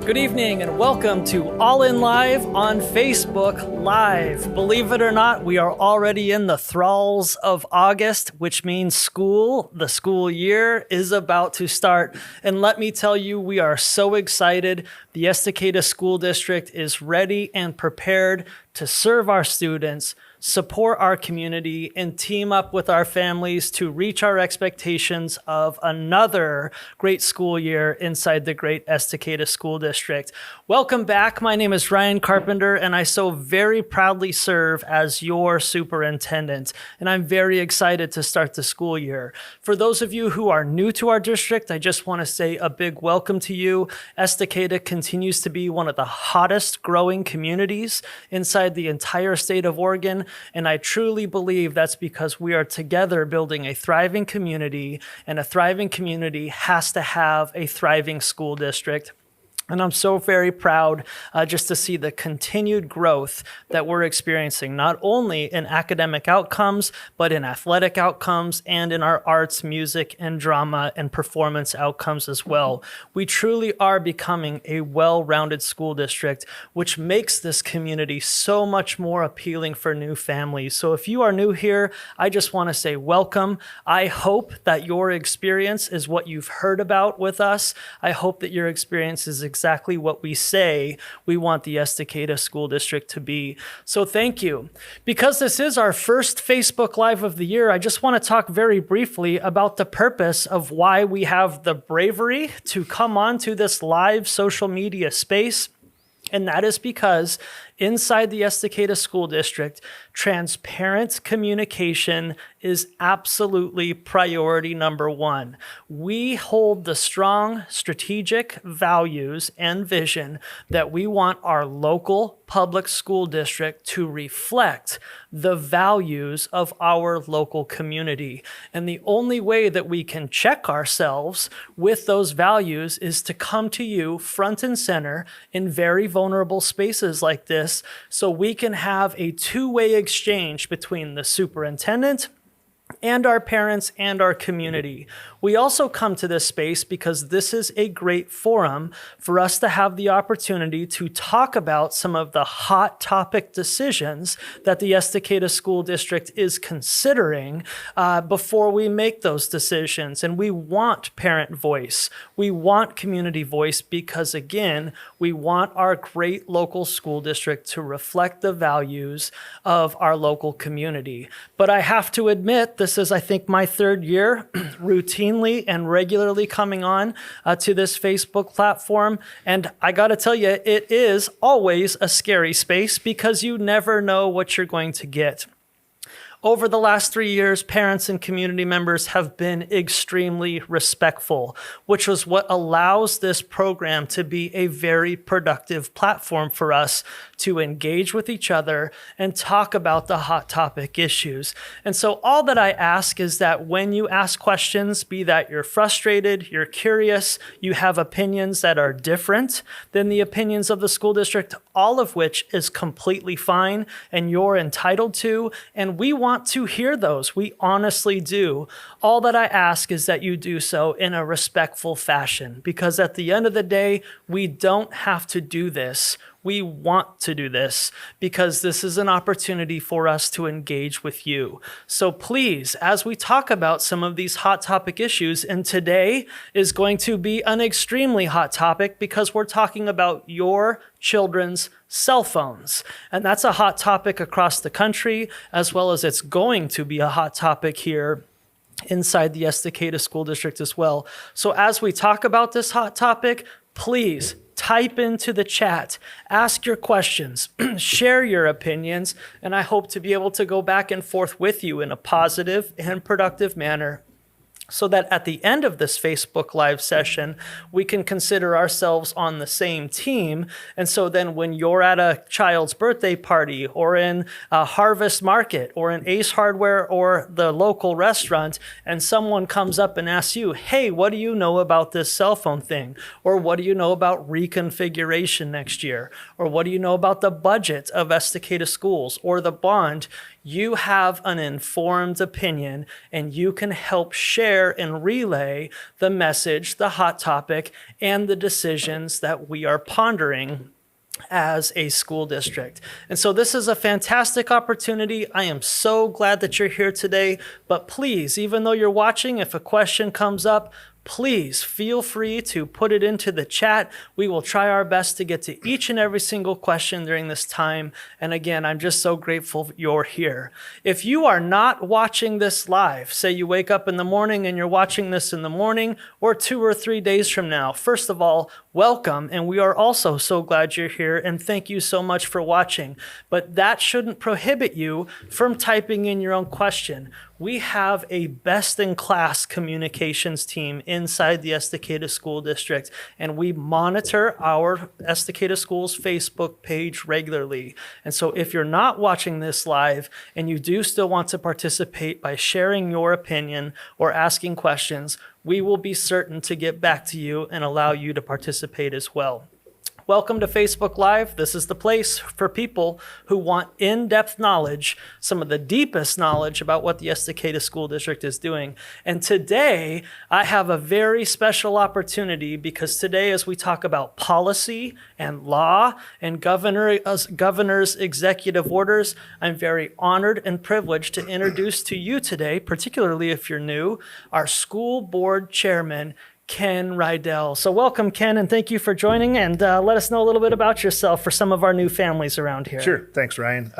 Good evening and welcome to All In Live on Facebook Live. Believe it or not, we are already in the thralls of August, which means the school year is about to start. And let me tell you, we are so excited. The Estacada School District is ready and prepared to serve our students, support our community, and team up with our families to reach our expectations of another great school year inside the great Estacada School District. Welcome back. My name is Ryan Carpenter, and I so very proudly serve as your superintendent, and I'm very excited to start the school year. For those of you who are new to our district, I just want to say a big welcome to you. Estacada continues to be one of the hottest growing communities inside the entire state of Oregon. And I truly believe that's because we are together building a thriving community, and a thriving community has to have a thriving school district. And I'm so very proud just to see the continued growth that we're experiencing, not only in academic outcomes, but in athletic outcomes and in our arts, music, and drama and performance outcomes as well. We truly are becoming a well-rounded school district, which makes this community so much more appealing for new families. So if you are new here, I just want to say welcome. I hope that your experience is what you've heard about with us. I hope that your experience is exactly what we say we want the Estacada School District to be. So thank you. Because this is our first Facebook Live of the year, I just want to talk very briefly about the purpose of why we have the bravery to come onto this live social media space. And that is because inside the Estacada School District, transparent communication is absolutely priority number one. We hold the strong strategic values and vision that we want our local public school district to reflect the values of our local community. And the only way that we can check ourselves with those values is to come to you front and center in very vulnerable spaces like this, so we can have a two-way exchange between the superintendent and our parents and our community. We also come to this space because this is a great forum for us to have the opportunity to talk about some of the hot topic decisions that the Estacada School District is considering before we make those decisions. And we want parent voice. We want community voice because, again, we want our great local school district to reflect the values of our local community. But I have to admit, this is, I think, my third year routinely and regularly coming on to this Facebook platform. And I got to tell you, it is always a scary space because you never know what you're going to get. Over the last 3 years, parents and community members have been extremely respectful, which was what allows this program to be a very productive platform for us to engage with each other and talk about the hot topic issues. And so all that I ask is that when you ask questions, be that you're frustrated, you're curious, you have opinions that are different than the opinions of the school district, all of which is completely fine and you're entitled to, and we want to hear those. We honestly do. All that I ask is that you do so in a respectful fashion, because at the end of the day, we don't have to do this. We want to do this because this is an opportunity for us to engage with you. So please, as we talk about some of these hot topic issues, and today is going to be an extremely hot topic because we're talking about your children's cell phones. And that's a hot topic across the country, as well as it's going to be a hot topic here inside the Estacada School District as well. So as we talk about this hot topic, please type into the chat, ask your questions, share your opinions, and I hope to be able to go back and forth with you in a positive and productive manner, so that at the end of this Facebook Live session, we can consider ourselves on the same team. And so then when you're at a child's birthday party or in a Harvest Market or in Ace Hardware or the local restaurant, and someone comes up and asks you, hey, what do you know about this cell phone thing? Or what do you know about reconfiguration next year? Or what do you know about the budget of Estacada Schools or the bond? you have an informed opinion and you can help share and relay the message, the hot topic, and the decisions that we are pondering as a school district. And so this is a fantastic opportunity. I am so glad that you're here today. But please, even though you're watching, if a question comes up, please feel free to put it into the chat. We will try our best to get to each and every single question during this time. And again, I'm just so grateful you're here. If you are not watching this live, say you wake up in the morning and you're watching this in the morning or 2 or 3 days from now, first of all, welcome. And we are also so glad you're here and thank you so much for watching. But that shouldn't prohibit you from typing in your own question. We have a best-in-class communications team inside the Estacada School District, and we monitor our Estacada Schools Facebook page regularly. And so if you're not watching this live and you do still want to participate by sharing your opinion or asking questions, we will be certain to get back to you and allow you to participate as well. Welcome to Facebook Live. This is the place for people who want in-depth knowledge, some of the deepest knowledge about what the Estacada School District is doing. And today, I have a very special opportunity because today, as we talk about policy and law and governor's executive orders, I'm very honored and privileged to introduce to you today, particularly if you're new, our school board chairman, Ken Rydell. So welcome, Ken, and thank you for joining, and let us know a little bit about yourself for some of our new families around here. Sure. Thanks, Ryan.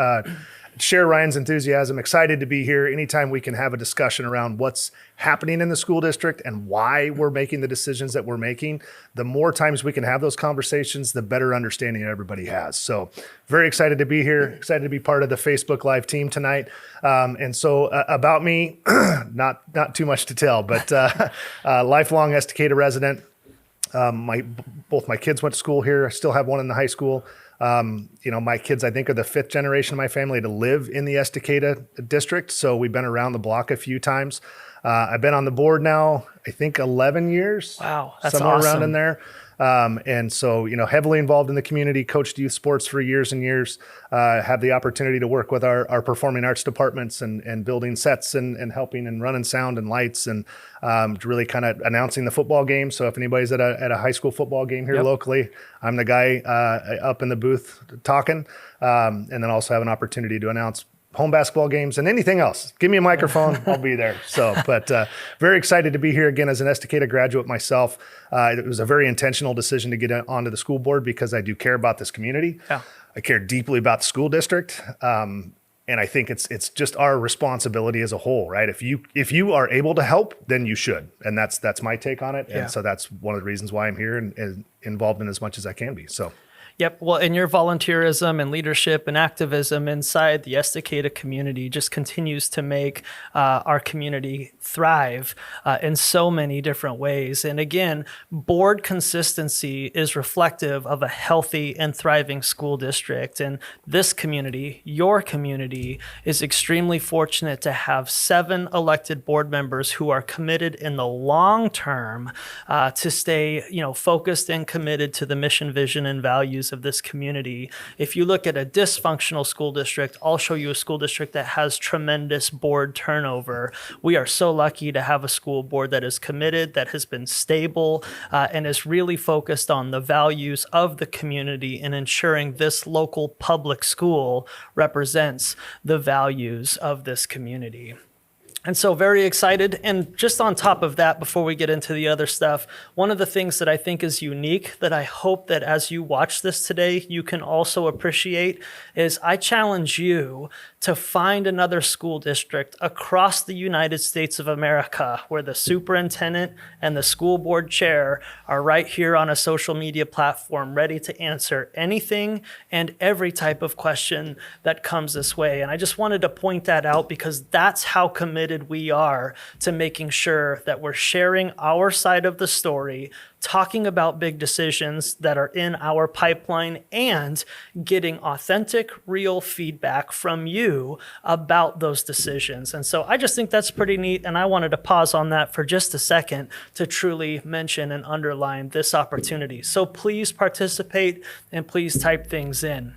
Share Ryan's enthusiasm. Excited to be here. Anytime we can have a discussion around what's happening in the school district and why we're making the decisions that we're making, the more times we can have those conversations, the better understanding everybody has. So very excited to be here. Excited to be part of the Facebook Live team tonight. And so about me, not too much to tell, but lifelong Estacada resident. Both my kids went to school here. I still have one in the high school. My kids, I think, are the 5th generation of my family to live in the Estacada district. So we've been around the block a few times. I've been on the board now, I think 11 years. Wow, that's somewhere awesome. around in there. And so, heavily involved in the community, coached youth sports for years and years, have the opportunity to work with our performing arts departments and building sets and helping and running sound and lights and really kind of announcing the football game. So if anybody's at a high school football game here locally, I'm the guy up in the booth talking, and then also have an opportunity to announce home basketball games and anything else. Give me a microphone, I'll be there. So, but very excited to be here again as an Estacada graduate myself. It was a very intentional decision to get onto the school board because I do care about this community. Yeah. I care deeply about the school district. And I think it's just our responsibility as a whole, right? If you are able to help, then you should. And that's my take on it. And so that's one of the reasons why I'm here and involved in as much as I can be. So. Yep. Well, and your volunteerism and leadership and activism inside the Estacada community just continues to make our community thrive in so many different ways. And again, board consistency is reflective of a healthy and thriving school district. And this community, your community, is extremely fortunate to have 7 elected board members who are committed in the long term to stay, focused and committed to the mission, vision, and values of this community. If you look at a dysfunctional school district, I'll show you a school district that has tremendous board turnover. We are so lucky to have a school board that is committed, that has been stable, and is really focused on the values of the community and ensuring this local public school represents the values of this community. And so very excited. And just on top of that, before we get into the other stuff, one of the things that I think is unique that I hope that as you watch this today, you can also appreciate is I challenge you to find another school district across the United States of America where the superintendent and the school board chair are right here on a social media platform ready to answer anything and every type of question that comes this way. And I just wanted to point that out because that's how committed we are to making sure that we're sharing our side of the story, talking about big decisions that are in our pipeline, and getting authentic, real feedback from you about those decisions. And so I just think that's pretty neat, and I wanted to pause on that for just a second to truly mention and underline this opportunity. So please participate and please type things in.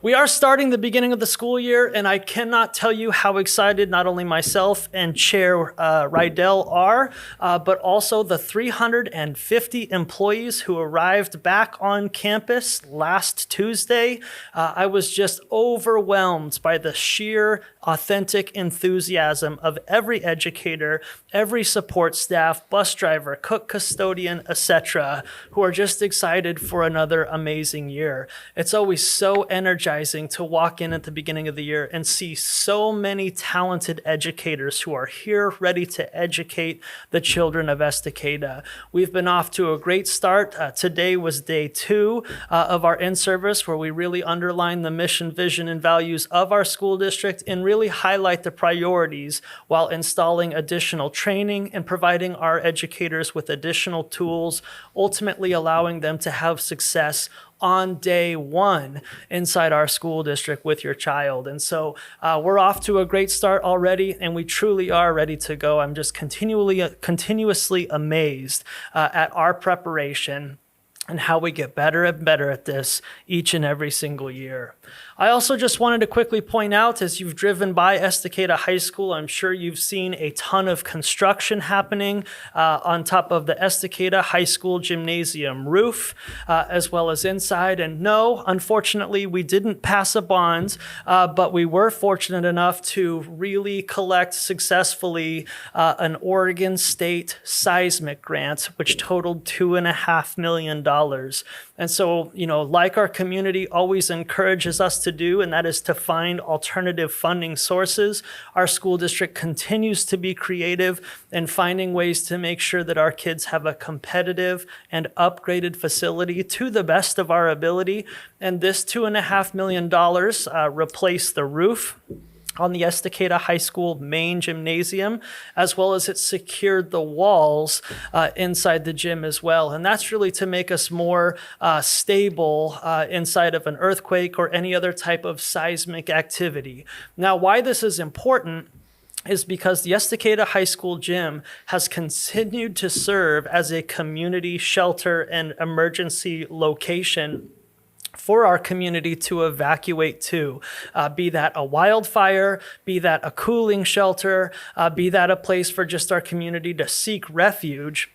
We are starting the beginning of the school year, and I cannot tell you how excited not only myself and Chair Rydell are, but also the 350 employees who arrived back on campus last Tuesday. I was just overwhelmed by the sheer authentic enthusiasm of every educator, every support staff, bus driver, cook, custodian, etc., who are just excited for another amazing year. It's always so energizing to walk in at the beginning of the year and see so many talented educators who are here ready to educate the children of Estacada. We've been off to a great start. Today was day 2 of our in-service, where we really underline the mission, vision, and values of our school district and really highlight the priorities while installing additional training and providing our educators with additional tools, ultimately allowing them to have success on day 1 inside our school district with your child. And so we're off to a great start already, and we truly are ready to go. I'm just continuously amazed at our preparation and how we get better and better at this each and every single year. I also just wanted to quickly point out, as you've driven by Estacada High School, I'm sure you've seen a ton of construction happening on top of the Estacada High School gymnasium roof, as well as inside. And no, unfortunately, we didn't pass a bond, but we were fortunate enough to really collect successfully an Oregon State seismic grant, which totaled $2.5 million. And so, like our community always encourages us to do, and that is to find alternative funding sources, our school district continues to be creative in finding ways to make sure that our kids have a competitive and upgraded facility to the best of our ability. And this $2.5 million replaced the roof on the Estacada High School main gymnasium, as well as it secured the walls inside the gym as well. And that's really to make us more stable inside of an earthquake or any other type of seismic activity. Now, why this is important is because the Estacada High School gym has continued to serve as a community shelter and emergency location for our community to evacuate to, be that a wildfire, be that a cooling shelter, be that a place for just our community to seek refuge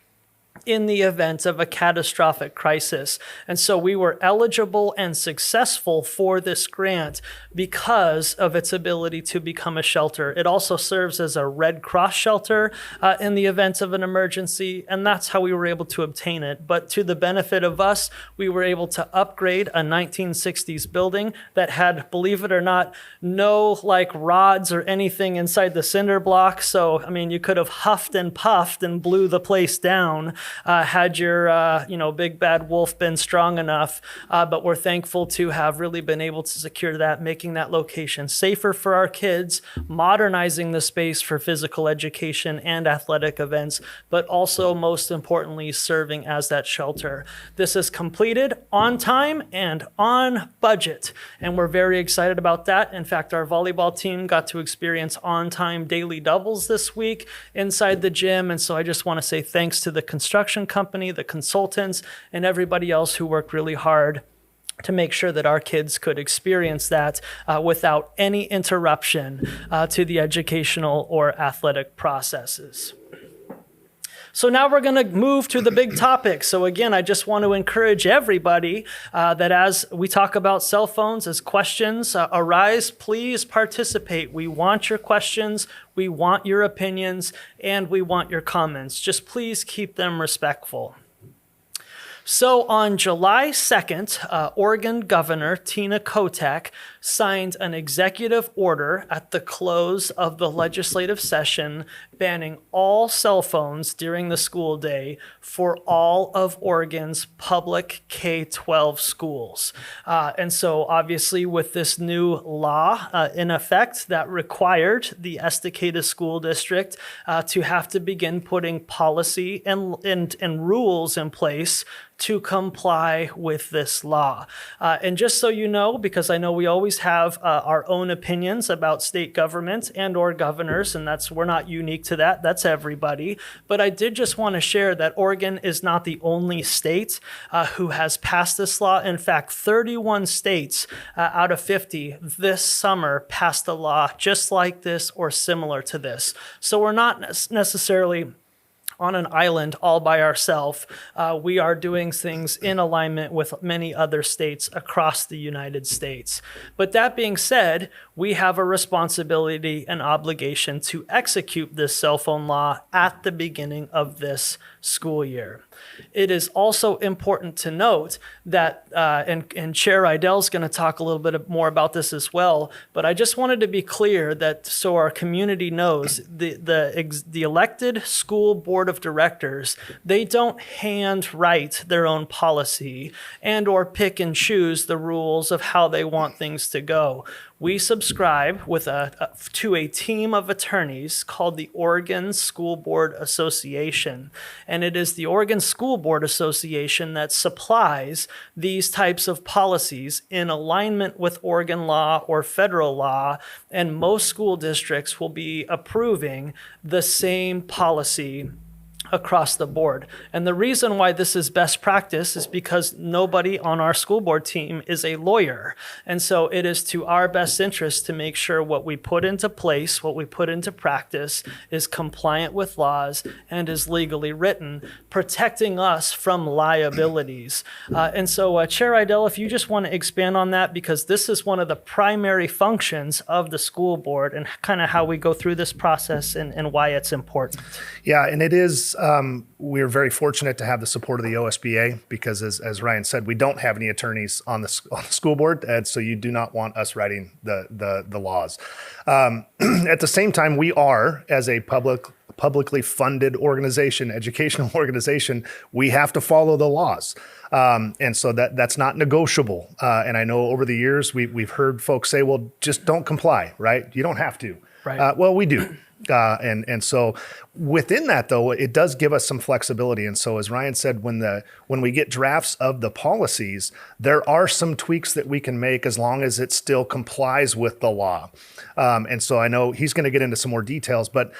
in the event of a catastrophic crisis. And so we were eligible and successful for this grant because of its ability to become a shelter. It also serves as a Red Cross shelter in the event of an emergency, and that's how we were able to obtain it. But to the benefit of us, we were able to upgrade a 1960s building that had, believe it or not, no rods or anything inside the cinder block. So, you could have huffed and puffed and blew the place down had your, big bad wolf been strong enough. But we're thankful to have really been able to secure that, making that location safer for our kids, modernizing the space for physical education and athletic events, but also, most importantly, serving as that shelter. This is completed on time and on budget, and we're very excited about that. In fact, our volleyball team got to experience on-time daily doubles this week inside the gym, and so I just want to say thanks to the construction company, the consultants, and everybody else who worked really hard to make sure that our kids could experience that without any interruption to the educational or athletic processes. So now we're going to move to the big topic. So again, I just want to encourage everybody that as we talk about cell phones, as questions arise, please participate. We want your questions, we want your opinions, and we want your comments. Just please keep them respectful. So on July 2nd, Oregon Governor Tina Kotek signed an executive order at the close of the legislative session banning all cell phones during the school day for all of Oregon's public K-12 schools. And so obviously with this new law in effect that required the Estacada School District to have to begin putting policy and rules in place to comply with this law. And just so you know, because I know we always have our own opinions about state government and or governors, and we're not unique to that. That's everybody. But I did just want to share that Oregon is not the only state who has passed this law. In fact, 31 states out of 50 this summer passed a law just like this or similar to this. So we're not necessarily on an island all by ourselves. We are doing things in alignment with many other states across the United States. But that being said, we have a responsibility and obligation to execute this cell phone law at the beginning of this school year. It is also important to note that, and Chair Idell's going to talk a little bit more about this as well, but I just wanted to be clear that so our community knows the elected school board of directors, they don't hand write their own policy and or pick and choose the rules of how they want things to go. We subscribe to a team of attorneys called the Oregon School Board Association. And it is the Oregon School Board Association that supplies these types of policies in alignment with Oregon law or federal law. And most school districts will be approving the same policy across the board. And the reason why this is best practice is because nobody on our school board team is a lawyer. And so it is to our best interest to make sure what we put into place, what we put into practice is compliant with laws and is legally written, protecting us from liabilities. And so Chair Idell, if you just want to expand on that, because this is one of the primary functions of the school board and kind of how we go through this process and why it's important. Yeah, and it is, we're very fortunate to have the support of the OSBA because as Ryan said, we don't have any attorneys on the school board. And so you do not want us writing the laws. At the same time, we are, as a publicly funded organization, educational organization, we have to follow the laws. And so that's not negotiable. And I know over the years, we've heard folks say, well, just don't comply, right? You don't have to. Right. Well, we do. And so within that, though, it does give us some flexibility. And so as Ryan said, when we get drafts of the policies, there are some tweaks that we can make as long as it still complies with the law. And so I know he's going to get into some more details, but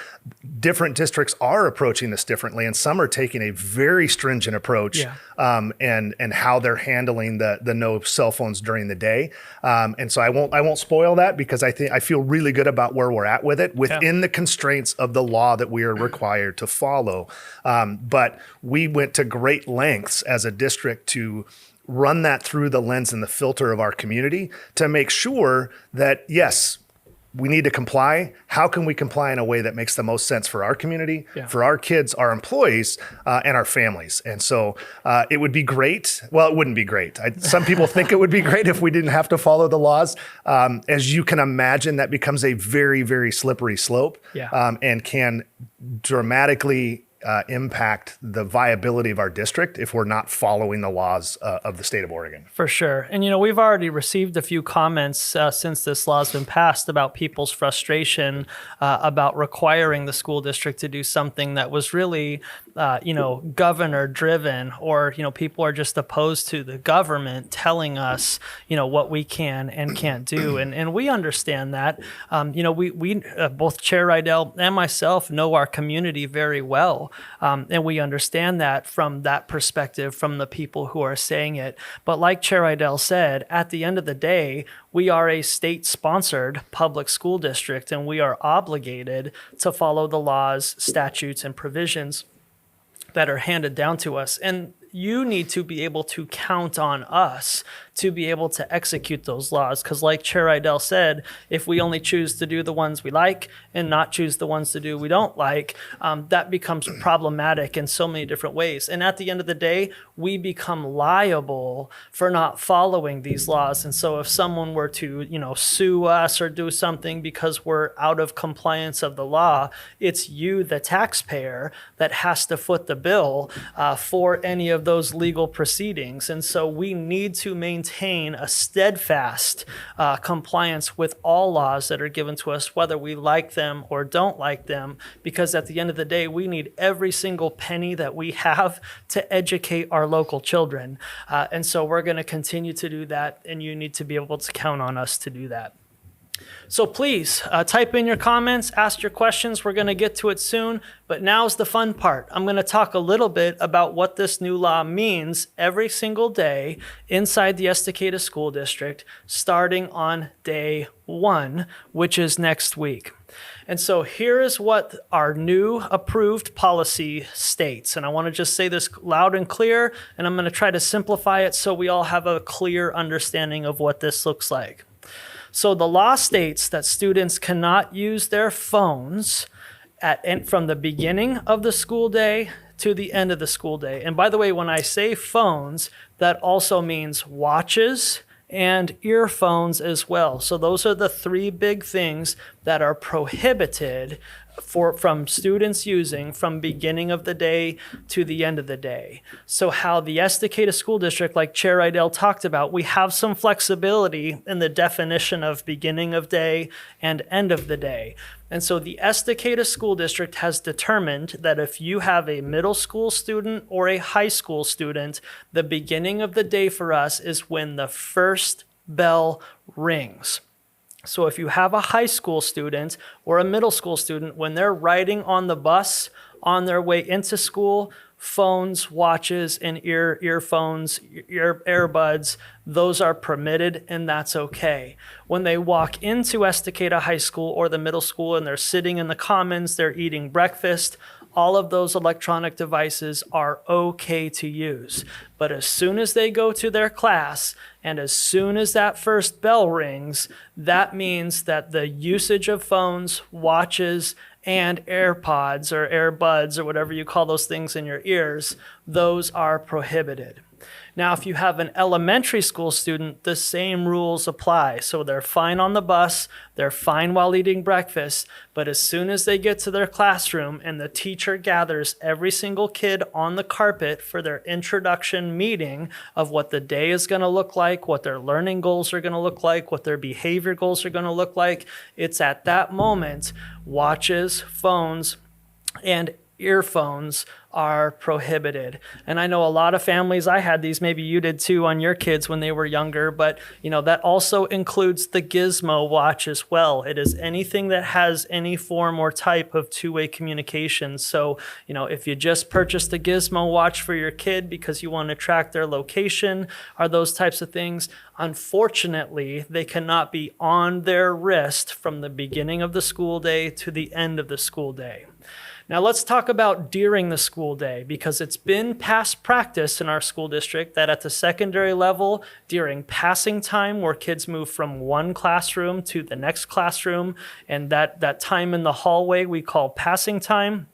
different districts are approaching this differently, and some are taking a very stringent approach and how they're handling the no cell phones during the day. And so I won't spoil that because I feel really good about where we're at with it within the constraints of the law that we are required to follow. But we went to great lengths as a district to run that through the lens and the filter of our community to make sure that, yes, we need to comply. How can we comply in a way that makes the most sense for our community, for our kids, our employees, and our families? And so it would be great. Well, it wouldn't be great. Some people think it would be great if we didn't have to follow the laws. As you can imagine, that becomes a very, very slippery slope and can dramatically impact the viability of our district if we're not following the laws of the state of Oregon. For sure. And, we've already received a few comments since this law has been passed about people's frustration about requiring the school district to do something that was really, governor driven, or, people are just opposed to the government telling us, what we can and can't do. And we understand that. We both Chair Idell and myself know our community very well. And we understand that from that perspective, from the people who are saying it. But like Chair Idell said, at the end of the day, we are a state-sponsored public school district, and we are obligated to follow the laws, statutes, and provisions that are handed down to us. And you need to be able to count on us to be able to execute those laws. Because like Chair Idell said, if we only choose to do the ones we like and not choose the ones to do we don't like, that becomes problematic in so many different ways. And at the end of the day, we become liable for not following these laws. And so if someone were to, sue us or do something because we're out of compliance of the law, it's you, the taxpayer, that has to foot the bill for any of those legal proceedings. And so we need to maintain maintain a steadfast compliance with all laws that are given to us, whether we like them or don't like them, because at the end of the day, we need every single penny that we have to educate our local children. And so we're going to continue to do that, and you need to be able to count on us to do that. So please type in your comments, ask your questions. We're going to get to it soon, but now's the fun part. I'm going to talk a little bit about what this new law means every single day inside the Estacada School District, starting on day 1, which is next week. And so here is what our new approved policy states. And I want to just say this loud and clear, and I'm going to try to simplify it so we all have a clear understanding of what this looks like. So the law states that students cannot use their phones from the beginning of the school day to the end of the school day. And by the way, when I say phones, that also means watches and earphones as well. So those are the 3 big things that are prohibited from students using from beginning of the day to the end of the day. So how the Estacada School District, like Chair Idell talked about, we have some flexibility in the definition of beginning of day and end of the day. And so the Estacada School District has determined that if you have a middle school student or a high school student, the beginning of the day for us is when the first bell rings. So if you have a high school student or a middle school student, when they're riding on the bus on their way into school, phones, watches, and earphones, earbuds, those are permitted, and that's okay. When they walk into Estacada High School or the middle school and they're sitting in the commons, they're eating breakfast, all of those electronic devices are okay to use. But as soon as they go to their class and as soon as that first bell rings, that means that the usage of phones, watches, and AirPods or AirBuds or whatever you call those things in your ears, those are prohibited. Now, if you have an elementary school student, the same rules apply. So they're fine on the bus, they're fine while eating breakfast, but as soon as they get to their classroom and the teacher gathers every single kid on the carpet for their introduction meeting of what the day is going to look like, what their learning goals are going to look like, what their behavior goals are going to look like, it's at that moment watches, phones, and earphones are prohibited. And I know a lot of families, I had these, maybe you did too on your kids when they were younger, but that also includes the Gizmo watch as well. It is anything that has any form or type of two-way communication. So, if you just purchased a Gizmo watch for your kid because you want to track their location or those types of things, unfortunately, they cannot be on their wrist from the beginning of the school day to the end of the school day. Now let's talk about during the school day, because it's been past practice in our school district that at the secondary level, during passing time, where kids move from one classroom to the next classroom, and that time in the hallway we call passing time,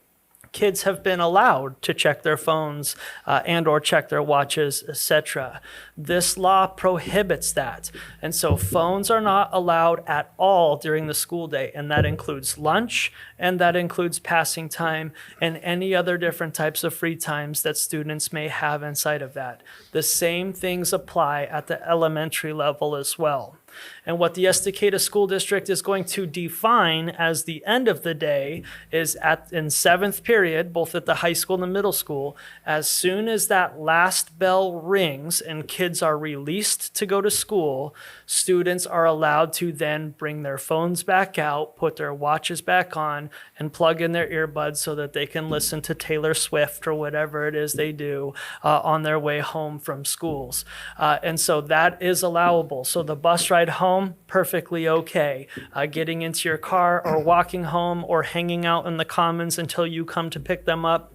kids have been allowed to check their phones and or check their watches, etc. This law prohibits that. And so phones are not allowed at all during the school day, and that includes lunch, and that includes passing time, and any other different types of free times that students may have inside of that. The same things apply at the elementary level as well. And what the Estacada School District is going to define as the end of the day is in 7th period, both at the high school and the middle school, as soon as that last bell rings and kids are released to go to school, students are allowed to then bring their phones back out, put their watches back on, and plug in their earbuds so that they can listen to Taylor Swift or whatever it is they do on their way home from schools. And so that is allowable. So the bus ride home, perfectly okay. Getting into your car or walking home or hanging out in the commons until you come to pick them up,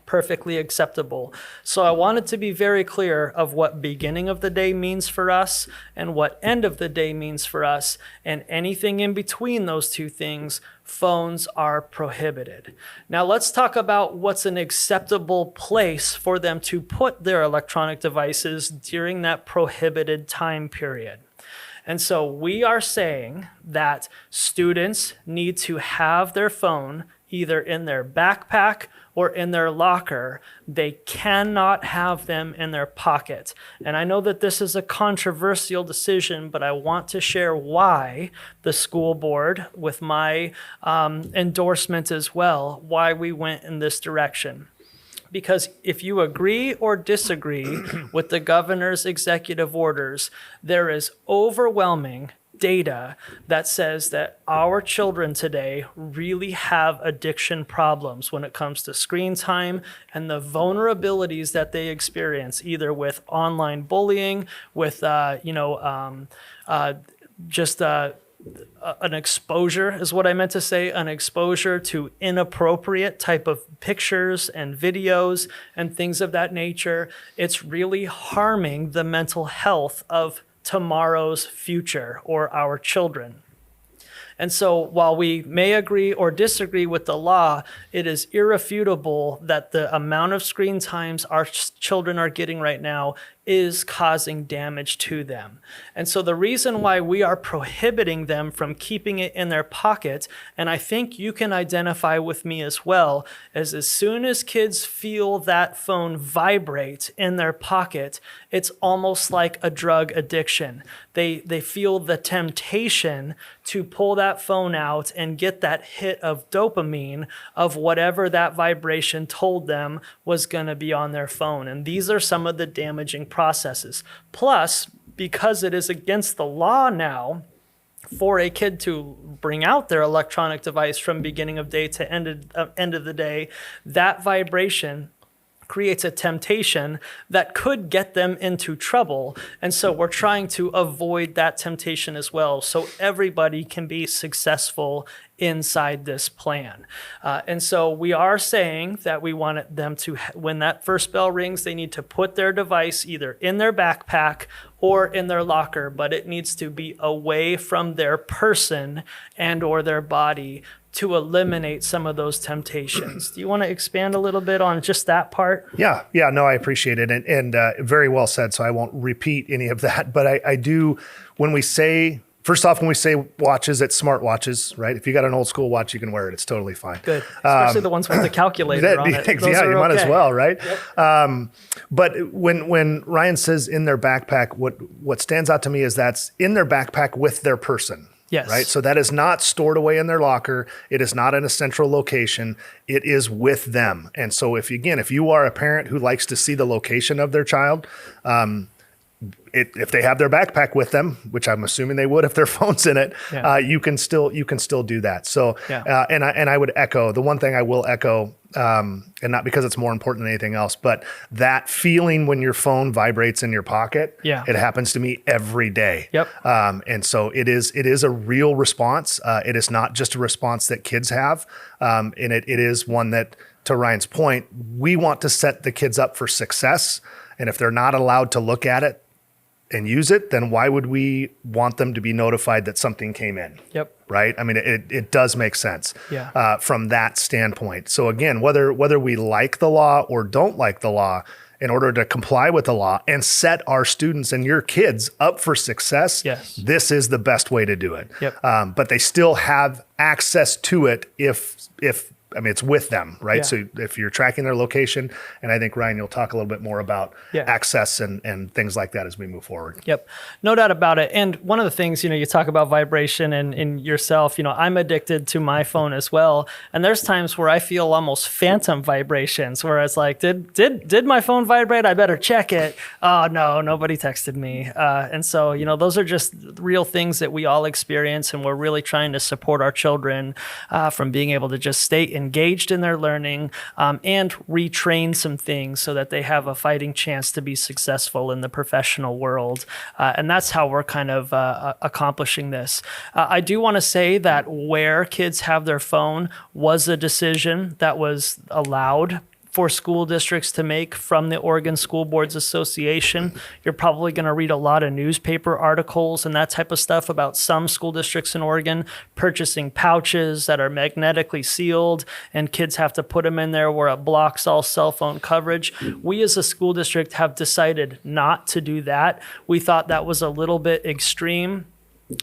perfectly acceptable. So I wanted to be very clear of what beginning of the day means for us and what end of the day means for us, and anything in between those two things, phones are prohibited. Now let's talk about what's an acceptable place for them to put their electronic devices during that prohibited time period. And so we are saying that students need to have their phone either in their backpack or in their locker. They cannot have them in their pocket. And I know that this is a controversial decision, but I want to share why the school board, with my endorsement as well, why we went in this direction. Because if you agree or disagree with the governor's executive orders, there is overwhelming data that says that our children today really have addiction problems when it comes to screen time and the vulnerabilities that they experience, either with online bullying, with an exposure is what I meant to say, an exposure to inappropriate type of pictures and videos and things of that nature. It's really harming the mental health of tomorrow's future or our children. And so while we may agree or disagree with the law, it is irrefutable that the amount of screen times our children are getting right now is causing damage to them. And so the reason why we are prohibiting them from keeping it in their pocket, and I think you can identify with me as well, is as soon as kids feel that phone vibrate in their pocket, it's almost like a drug addiction. They feel the temptation to pull that phone out and get that hit of dopamine of whatever that vibration told them was going to be on their phone. And these are some of the damaging processes. Plus, because it is against the law now for a kid to bring out their electronic device from beginning of day to end of the day, that vibration creates a temptation that could get them into trouble. And so we're trying to avoid that temptation as well, so everybody can be successful inside this plan. And so we are saying that we want them to, when that first bell rings, they need to put their device either in their backpack or in their locker, but it needs to be away from their person and or their body to eliminate some of those temptations. Do you want to expand a little bit on just that part? Yeah, no, I appreciate it. And very well said, so I won't repeat any of that. But I do, when we say, first off, when we say watches, it's smart watches, right? If you got an old school watch, you can wear it. It's totally fine. Good, especially the ones with the calculator on it. Yeah, you might as well, right? Yep. But when Ryan says in their backpack, what stands out to me is that's in their backpack with their person. Yes. Right. So that is not stored away in their locker. It is not in a central location. It is with them. And so if you are a parent who likes to see the location of their child, if they have their backpack with them, which I'm assuming they would if their phone's in it, you can still do that. So, and I would echo the one thing I will echo, and not because it's more important than anything else, but that feeling when your phone vibrates in your pocket, it happens to me every day. Yep. And so it is a real response. It is not just a response that kids have. And it is one that, to Ryan's point, we want to set the kids up for success. And if they're not allowed to look at it and use it, then why would we want them to be notified that something came in? Yep. Right? I mean, it does make sense from that standpoint. So again, whether we like the law or don't like the law, in order to comply with the law and set our students and your kids up for success, this is the best way to do it. Yep. But they still have access to it if it's with them, right? Yeah. So if you're tracking their location, and I think, Ryan, you'll talk a little bit more about access and things like that as we move forward. Yep. No doubt about it. And one of the things, you talk about vibration and yourself, I'm addicted to my phone as well. And there's times where I feel almost phantom vibrations where it's like, did my phone vibrate? I better check it. Oh, no, nobody texted me. And so, those are just real things that we all experience. And we're really trying to support our children from being able to just stay engaged in their learning and retrain some things so that they have a fighting chance to be successful in the professional world. And that's how we're kind of accomplishing this. I do want to say that where kids have their phone was a decision that was allowed for school districts to make from the Oregon School Boards Association. You're probably going to read a lot of newspaper articles and that type of stuff about some school districts in Oregon purchasing pouches that are magnetically sealed, and kids have to put them in there where it blocks all cell phone coverage. We as a school district have decided not to do that. We thought that was a little bit extreme.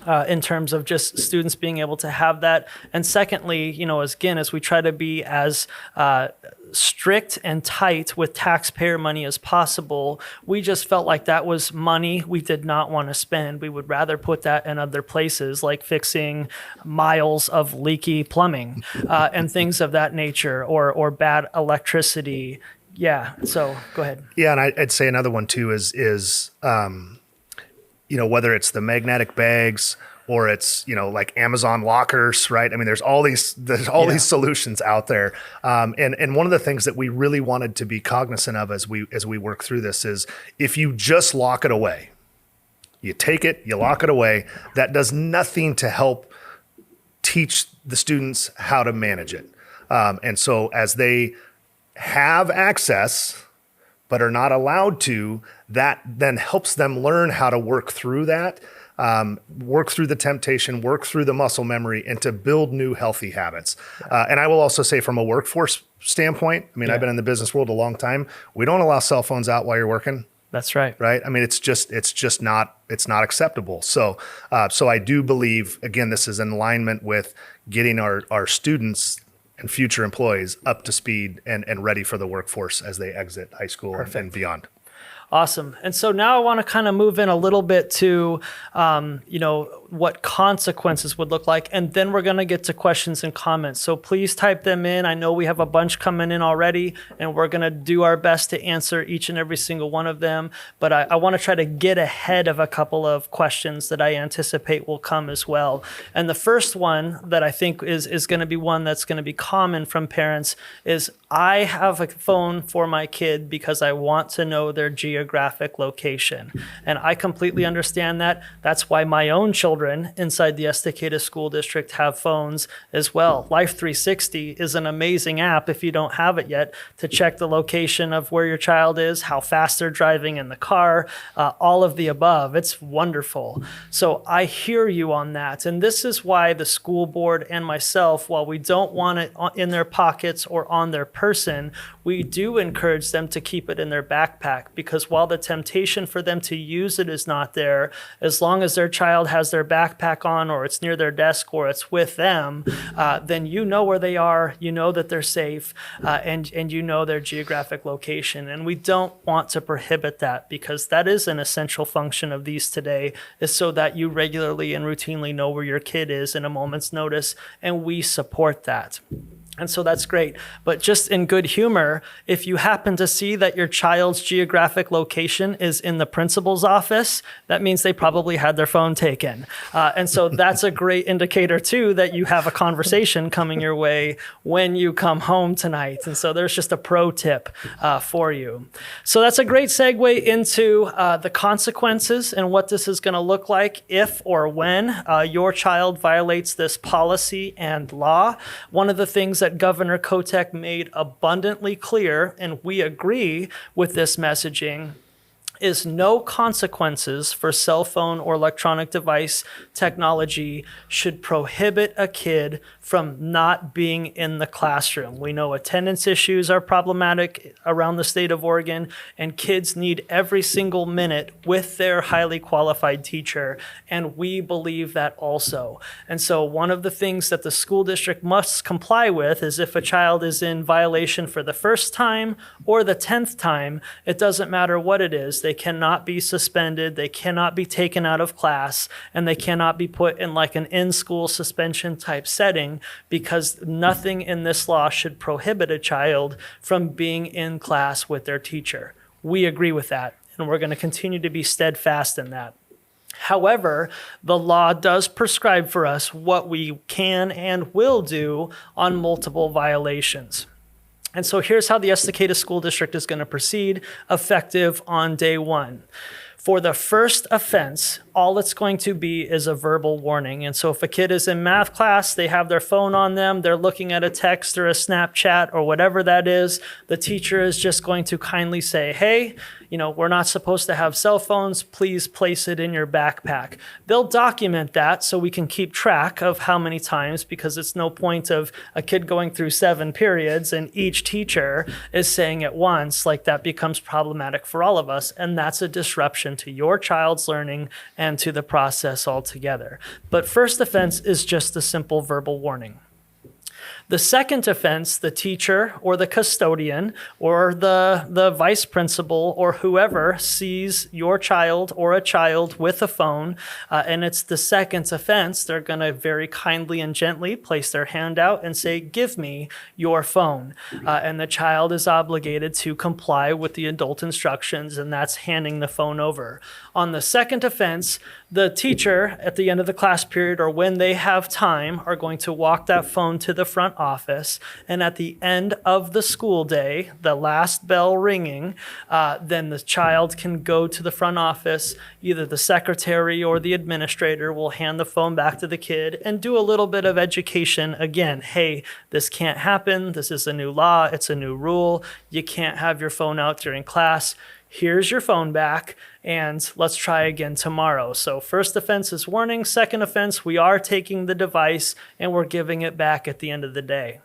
in terms of just students being able to have that. And secondly, as we try to be as strict and tight with taxpayer money as possible, we just felt like that was money we did not want to spend. We would rather put that in other places, like fixing miles of leaky plumbing and things of that nature, or bad electricity. Yeah. So go ahead. Yeah, and I'd say another one too is whether it's the magnetic bags or it's, like Amazon lockers, right? I mean, there's all these solutions out there. And one of the things that we really wanted to be cognizant of as we work through this is, if you just lock it away, you take it, you lock it away, that does nothing to help teach the students how to manage it. And so as they have access but are not allowed to, that then helps them learn how to work through that, work through the temptation, work through the muscle memory, and to build new healthy habits. And I will also say, from a workforce standpoint, I mean, I've been in the business world a long time. We don't allow cell phones out while you're working. That's right. Right. I mean, it's not acceptable. So I do believe, again, this is in alignment with getting our students and future employees up to speed and ready for the workforce as they exit high school and beyond. Awesome. And so now I want to kind of move in a little bit to, what consequences would look like. And then we're going to get to questions and comments. So please type them in. I know we have a bunch coming in already, and we're going to do our best to answer each and every single one of them. But I want to try to get ahead of a couple of questions that I anticipate will come as well. And the first one that I think is going to be one that's going to be common from parents is, I have a phone for my kid because I want to know their geographic location. And I completely understand that. That's why my own children inside the Estacada School District have phones as well. Life 360 is an amazing app, if you don't have it yet, to check the location of where your child is, how fast they're driving in the car, all of the above. It's wonderful. So I hear you on that. And this is why the school board and myself, while we don't want it in their pockets or on their person, we do encourage them to keep it in their backpack, because while the temptation for them to use it is not there, as long as their child has their backpack on, or it's near their desk, or it's with them, then you know where they are, you know that they're safe, and you know their geographic location. And we don't want to prohibit that, because that is an essential function of these today, is so that you regularly and routinely know where your kid is in a moment's notice, and we support that. And so that's great. But just in good humor, if you happen to see that your child's geographic location is in the principal's office, that means they probably had their phone taken. And so that's a great indicator too, that you have a conversation coming your way when you come home tonight. And so there's just a pro tip for you. So that's a great segue into the consequences and what this is going to look like if or when your child violates this policy and law. One of the things that Governor Kotek made abundantly clear, and we agree with this messaging, is no consequences for cell phone or electronic device technology should prohibit a kid from not being in the classroom. We know attendance issues are problematic around the state of Oregon, and kids need every single minute with their highly qualified teacher, and we believe that also. And so one of the things that the school district must comply with is, if a child is in violation for the first time or the 10th time, it doesn't matter what it is. They cannot be suspended, they cannot be taken out of class, and they cannot be put in like an in-school suspension type setting, because nothing in this law should prohibit a child from being in class with their teacher. We agree with that, and we're going to continue to be steadfast in that. However, the law does prescribe for us what we can and will do on multiple violations. And so here's how the Estacada School District is going to proceed, effective on day one. For the first offense, all it's going to be is a verbal warning. And so if a kid is in math class, they have their phone on them, they're looking at a text or a Snapchat or whatever that is, the teacher is just going to kindly say, hey, we're not supposed to have cell phones, please place it in your backpack. They'll document that so we can keep track of how many times, because it's no point of a kid going through 7 periods and each teacher is saying it once, like that becomes problematic for all of us, and that's a disruption disruption to your child's learning and to the process altogether. But first offense is just a simple verbal warning. The second offense, the teacher or the custodian or the vice principal or whoever sees your child or a child with a phone, and it's the second offense, they're going to very kindly and gently place their hand out and say, "Give me your phone." And the child is obligated to comply with the adult instructions, and that's handing the phone over. On the second offense, the teacher at the end of the class period or when they have time are going to walk that phone to the front office, and at the end of the school day, the last bell ringing, then the child can go to the front office. Either the secretary or the administrator will hand the phone back to the kid and do a little bit of education again. Hey, this can't happen. This is a new law. It's a new rule. You can't have your phone out during class. Here's your phone back, and let's try again tomorrow. So first offense is warning. Second offense, we are taking the device and we're giving it back at the end of the day.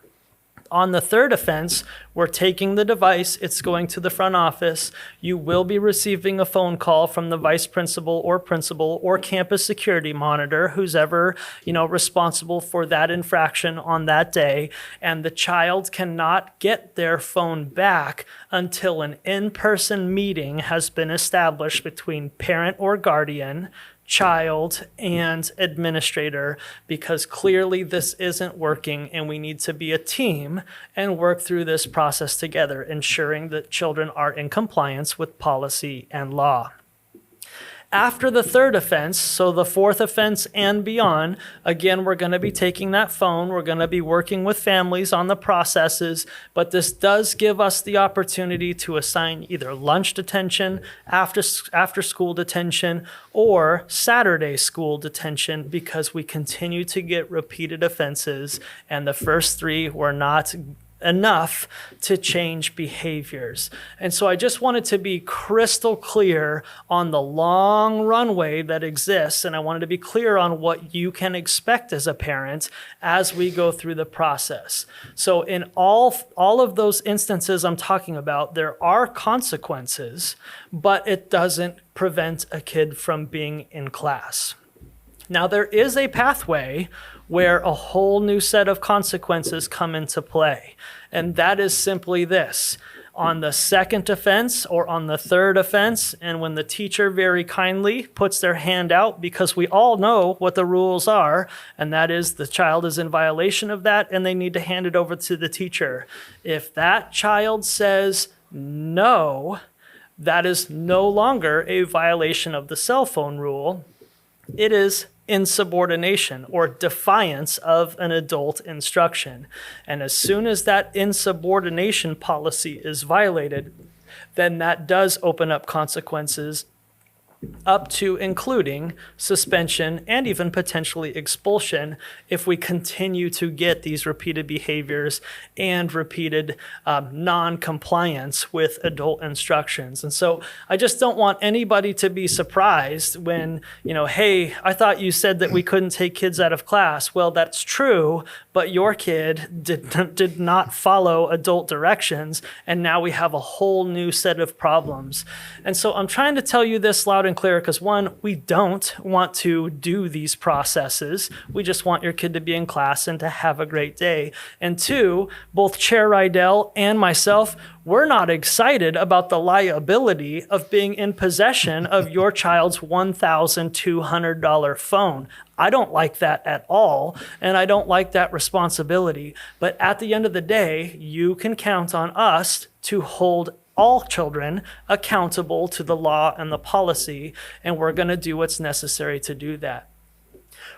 On the third offense, we're taking the device, it's going to the front office. You will be receiving a phone call from the vice principal or campus security monitor, who's ever, responsible for that infraction on that day. And the child cannot get their phone back until an in-person meeting has been established between parent or guardian, child, and administrator, because clearly this isn't working and we need to be a team and work through this process together, ensuring that children are in compliance with policy and law. After the third offense, so the fourth offense and beyond, again, we're going to be taking that phone. We're going to be working with families on the processes, but this does give us the opportunity to assign either lunch detention, after school detention, or Saturday school detention, because we continue to get repeated offenses, and the first three were not enough to change behaviors. And so I just wanted to be crystal clear on the long runway that exists, and I wanted to be clear on what you can expect as a parent as we go through the process. So in all of those instances I'm talking about, there are consequences, but it doesn't prevent a kid from being in class. Now, there is a pathway where a whole new set of consequences come into play, and that is simply this. On the second offense or on the third offense, and when the teacher very kindly puts their hand out, because we all know what the rules are, and that is the child is in violation of that and they need to hand it over to the teacher. If that child says no, that is no longer a violation of the cell phone rule. It is insubordination or defiance of an adult instruction. And as soon as that insubordination policy is violated, then that does open up consequences up to including suspension and even potentially expulsion if we continue to get these repeated behaviors and repeated non-compliance with adult instructions. And so I just don't want anybody to be surprised when, hey, I thought you said that we couldn't take kids out of class. Well, that's true, but your kid did not follow adult directions, and now we have a whole new set of problems. And so I'm trying to tell you this loud and clear because, one, we don't want to do these processes. We just want your kid to be in class and to have a great day. And two, both Chair Rydell and myself, we're not excited about the liability of being in possession of your child's $1,200 phone. I don't like that at all, and I don't like that responsibility. But at the end of the day, you can count on us to hold all children accountable to the law and the policy, and we're going to do what's necessary to do that.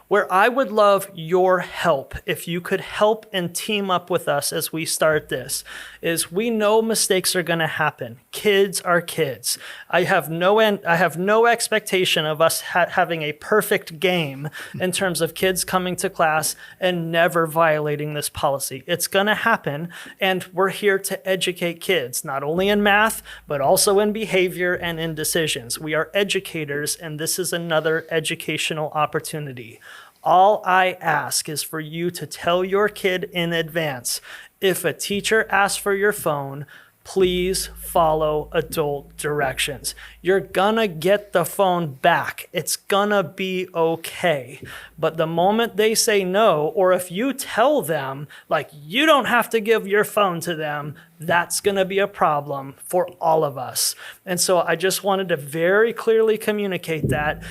Where I would love your help, if you could help and team up with us as we start this, is we know mistakes are going to happen. Kids are kids. I have no expectation of us having a perfect game in terms of kids coming to class and never violating this policy. It's going to happen, and we're here to educate kids, not only in math, but also in behavior and in decisions. We are educators, and this is another educational opportunity. All I ask is for you to tell your kid in advance, if a teacher asks for your phone, please follow adult directions. You're gonna get the phone back. It's gonna be okay. But the moment they say no, or if you tell them, like, you don't have to give your phone to them, that's gonna be a problem for all of us. And so I just wanted to very clearly communicate that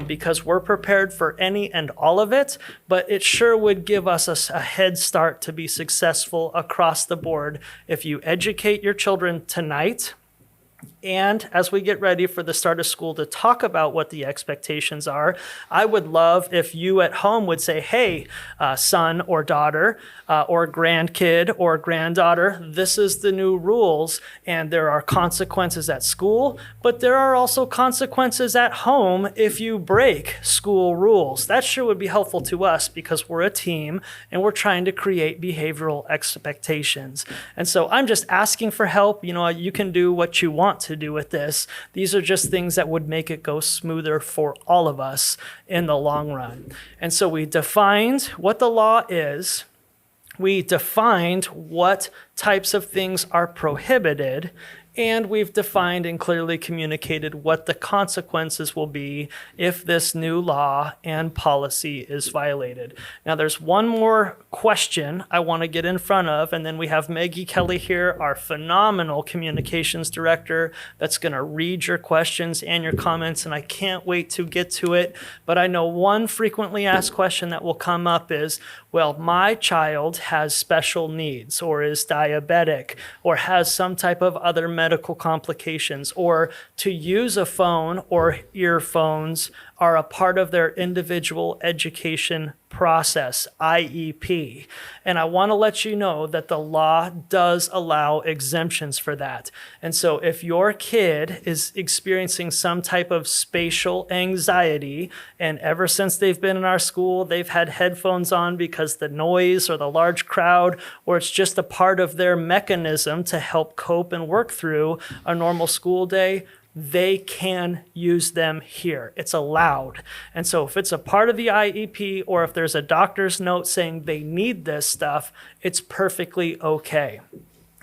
because we're prepared for any and all of it, but it sure would give us a head start to be successful across the board if you educate your children tonight. And as we get ready for the start of school to talk about what the expectations are, I would love if you at home would say, hey, son or daughter or grandkid or granddaughter, this is the new rules, and there are consequences at school, but there are also consequences at home if you break school rules. That sure would be helpful to us because we're a team and we're trying to create behavioral expectations. And so I'm just asking for help. You can do what you want to do with this. These are just things that would make it go smoother for all of us in the long run. And so we defined what the law is. We defined what types of things are prohibited, and we've defined and clearly communicated what the consequences will be if this new law and policy is violated. Now, there's one more question I want to get in front of, and then we have Maggie Kelly here, our phenomenal communications director, that's going to read your questions and your comments, and I can't wait to get to it. But I know one frequently asked question that will come up is, well, my child has special needs or is diabetic or has some type of other medical complications, or to use a phone or earphones are a part of their individual education process, IEP. And I want to let you know that the law does allow exemptions for that. And so if your kid is experiencing some type of spatial anxiety, and ever since they've been in our school, they've had headphones on because the noise or the large crowd, or it's just a part of their mechanism to help cope and work through a normal school day, they can use them here. It's allowed. And so if it's a part of the IEP, or if there's a doctor's note saying they need this stuff, it's perfectly okay.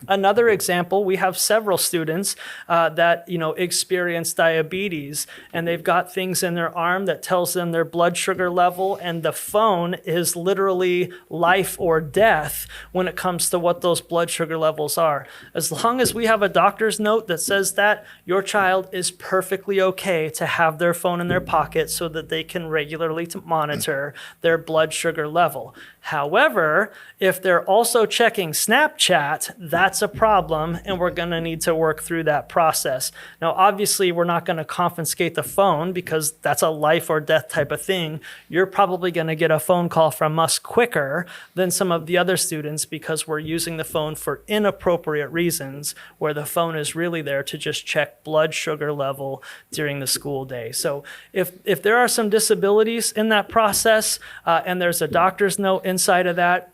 Another example, we have several students that experience diabetes, and they've got things in their arm that tells them their blood sugar level, and the phone is literally life or death when it comes to what those blood sugar levels are. As long as we have a doctor's note that says that, your child is perfectly okay to have their phone in their pocket so that they can regularly monitor their blood sugar level. However, if they're also checking Snapchat, that's a problem, and we're going to need to work through that process. Now, obviously, we're not going to confiscate the phone because that's a life or death type of thing. You're probably going to get a phone call from us quicker than some of the other students because we're using the phone for inappropriate reasons, where the phone is really there to just check blood sugar level during the school day. So if there are some disabilities in that process and there's a doctor's note inside of that,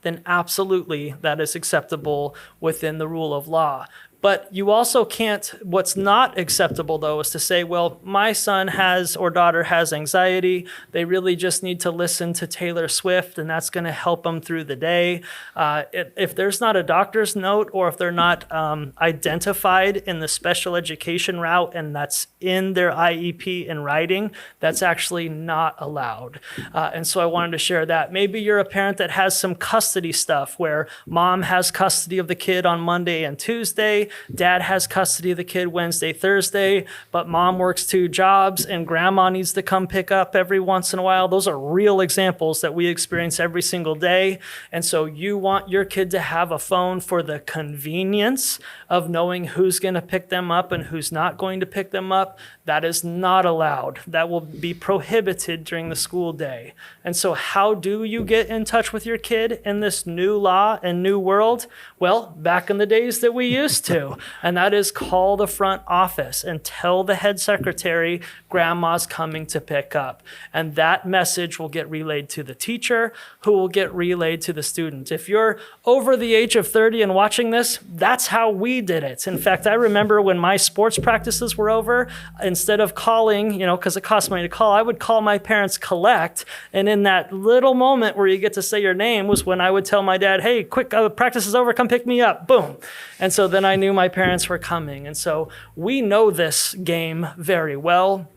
then absolutely that is acceptable within the rule of law. But you also can't, what's not acceptable though is to say, well, my son has or daughter has anxiety. They really just need to listen to Taylor Swift and that's going to help them through the day. If there's not a doctor's note, or if they're not identified in the special education route and that's in their IEP in writing, that's actually not allowed. And so I wanted to share that. Maybe you're a parent that has some custody stuff where mom has custody of the kid on Monday and Tuesday, dad has custody of the kid Wednesday, Thursday, but mom works 2 jobs and grandma needs to come pick up every once in a while. Those are real examples that we experience every single day. And so you want your kid to have a phone for the convenience of knowing who's going to pick them up and who's not going to pick them up. That is not allowed. That will be prohibited during the school day. And so how do you get in touch with your kid in this new law and new world? Well, back in the days that we used to. And that is call the front office and tell the head secretary grandma's coming to pick up. And that message will get relayed to the teacher, who will get relayed to the student. If you're over the age of 30 and watching this, that's how we did it. In fact, I remember when my sports practices were over, instead of calling, because it costs money to call, I would call my parents collect. And in that little moment where you get to say your name was when I would tell my dad, hey, quick, practice is over, come pick me up. Boom. And so then I knew knew my parents were coming. And so we know this game very well.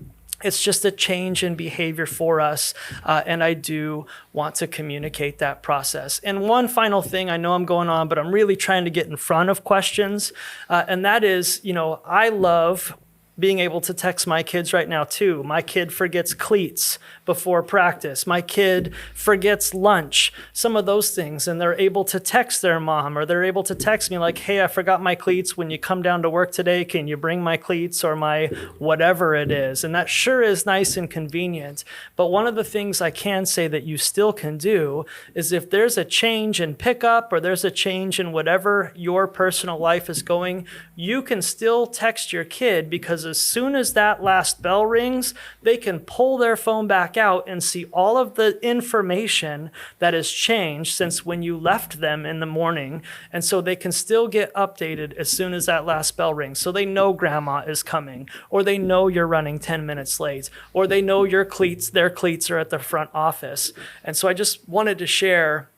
It's just a change in behavior for us, and I do want to communicate that process. And one final thing, I know I'm going on, but I'm really trying to get in front of questions, and that is, I love being able to text my kids right now too. My kid forgets cleats before practice. My kid forgets lunch, some of those things, and they're able to text their mom, or they're able to text me like, hey, I forgot my cleats. When you come down to work today, can you bring my cleats or my whatever it is? And that sure is nice and convenient. But one of the things I can say that you still can do is if there's a change in pickup or there's a change in whatever your personal life is going, you can still text your kid, because as soon as that last bell rings, they can pull their phone back out and see all of the information that has changed since when you left them in the morning. And so they can still get updated as soon as that last bell rings. So they know grandma is coming, or they know you're running 10 minutes late, or they know their cleats are at the front office. And so I just wanted to share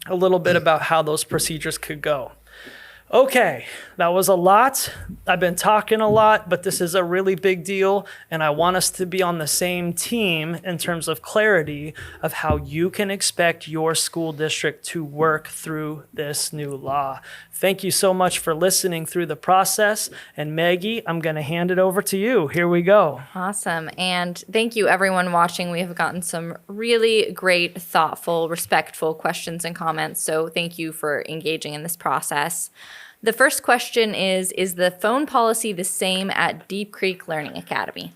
a little bit about how those procedures could go. Okay, that was a lot. I've been talking a lot, but this is a really big deal, and I want us to be on the same team in terms of clarity of how you can expect your school district to work through this new law. Thank you so much for listening through the process, and Maggie, I'm going to hand it over to you. Here we go. Awesome, and thank you everyone watching. We have gotten some really great, thoughtful, respectful questions and comments, so thank you for engaging in this process. The first question is the phone policy the same at Deep Creek Learning Academy?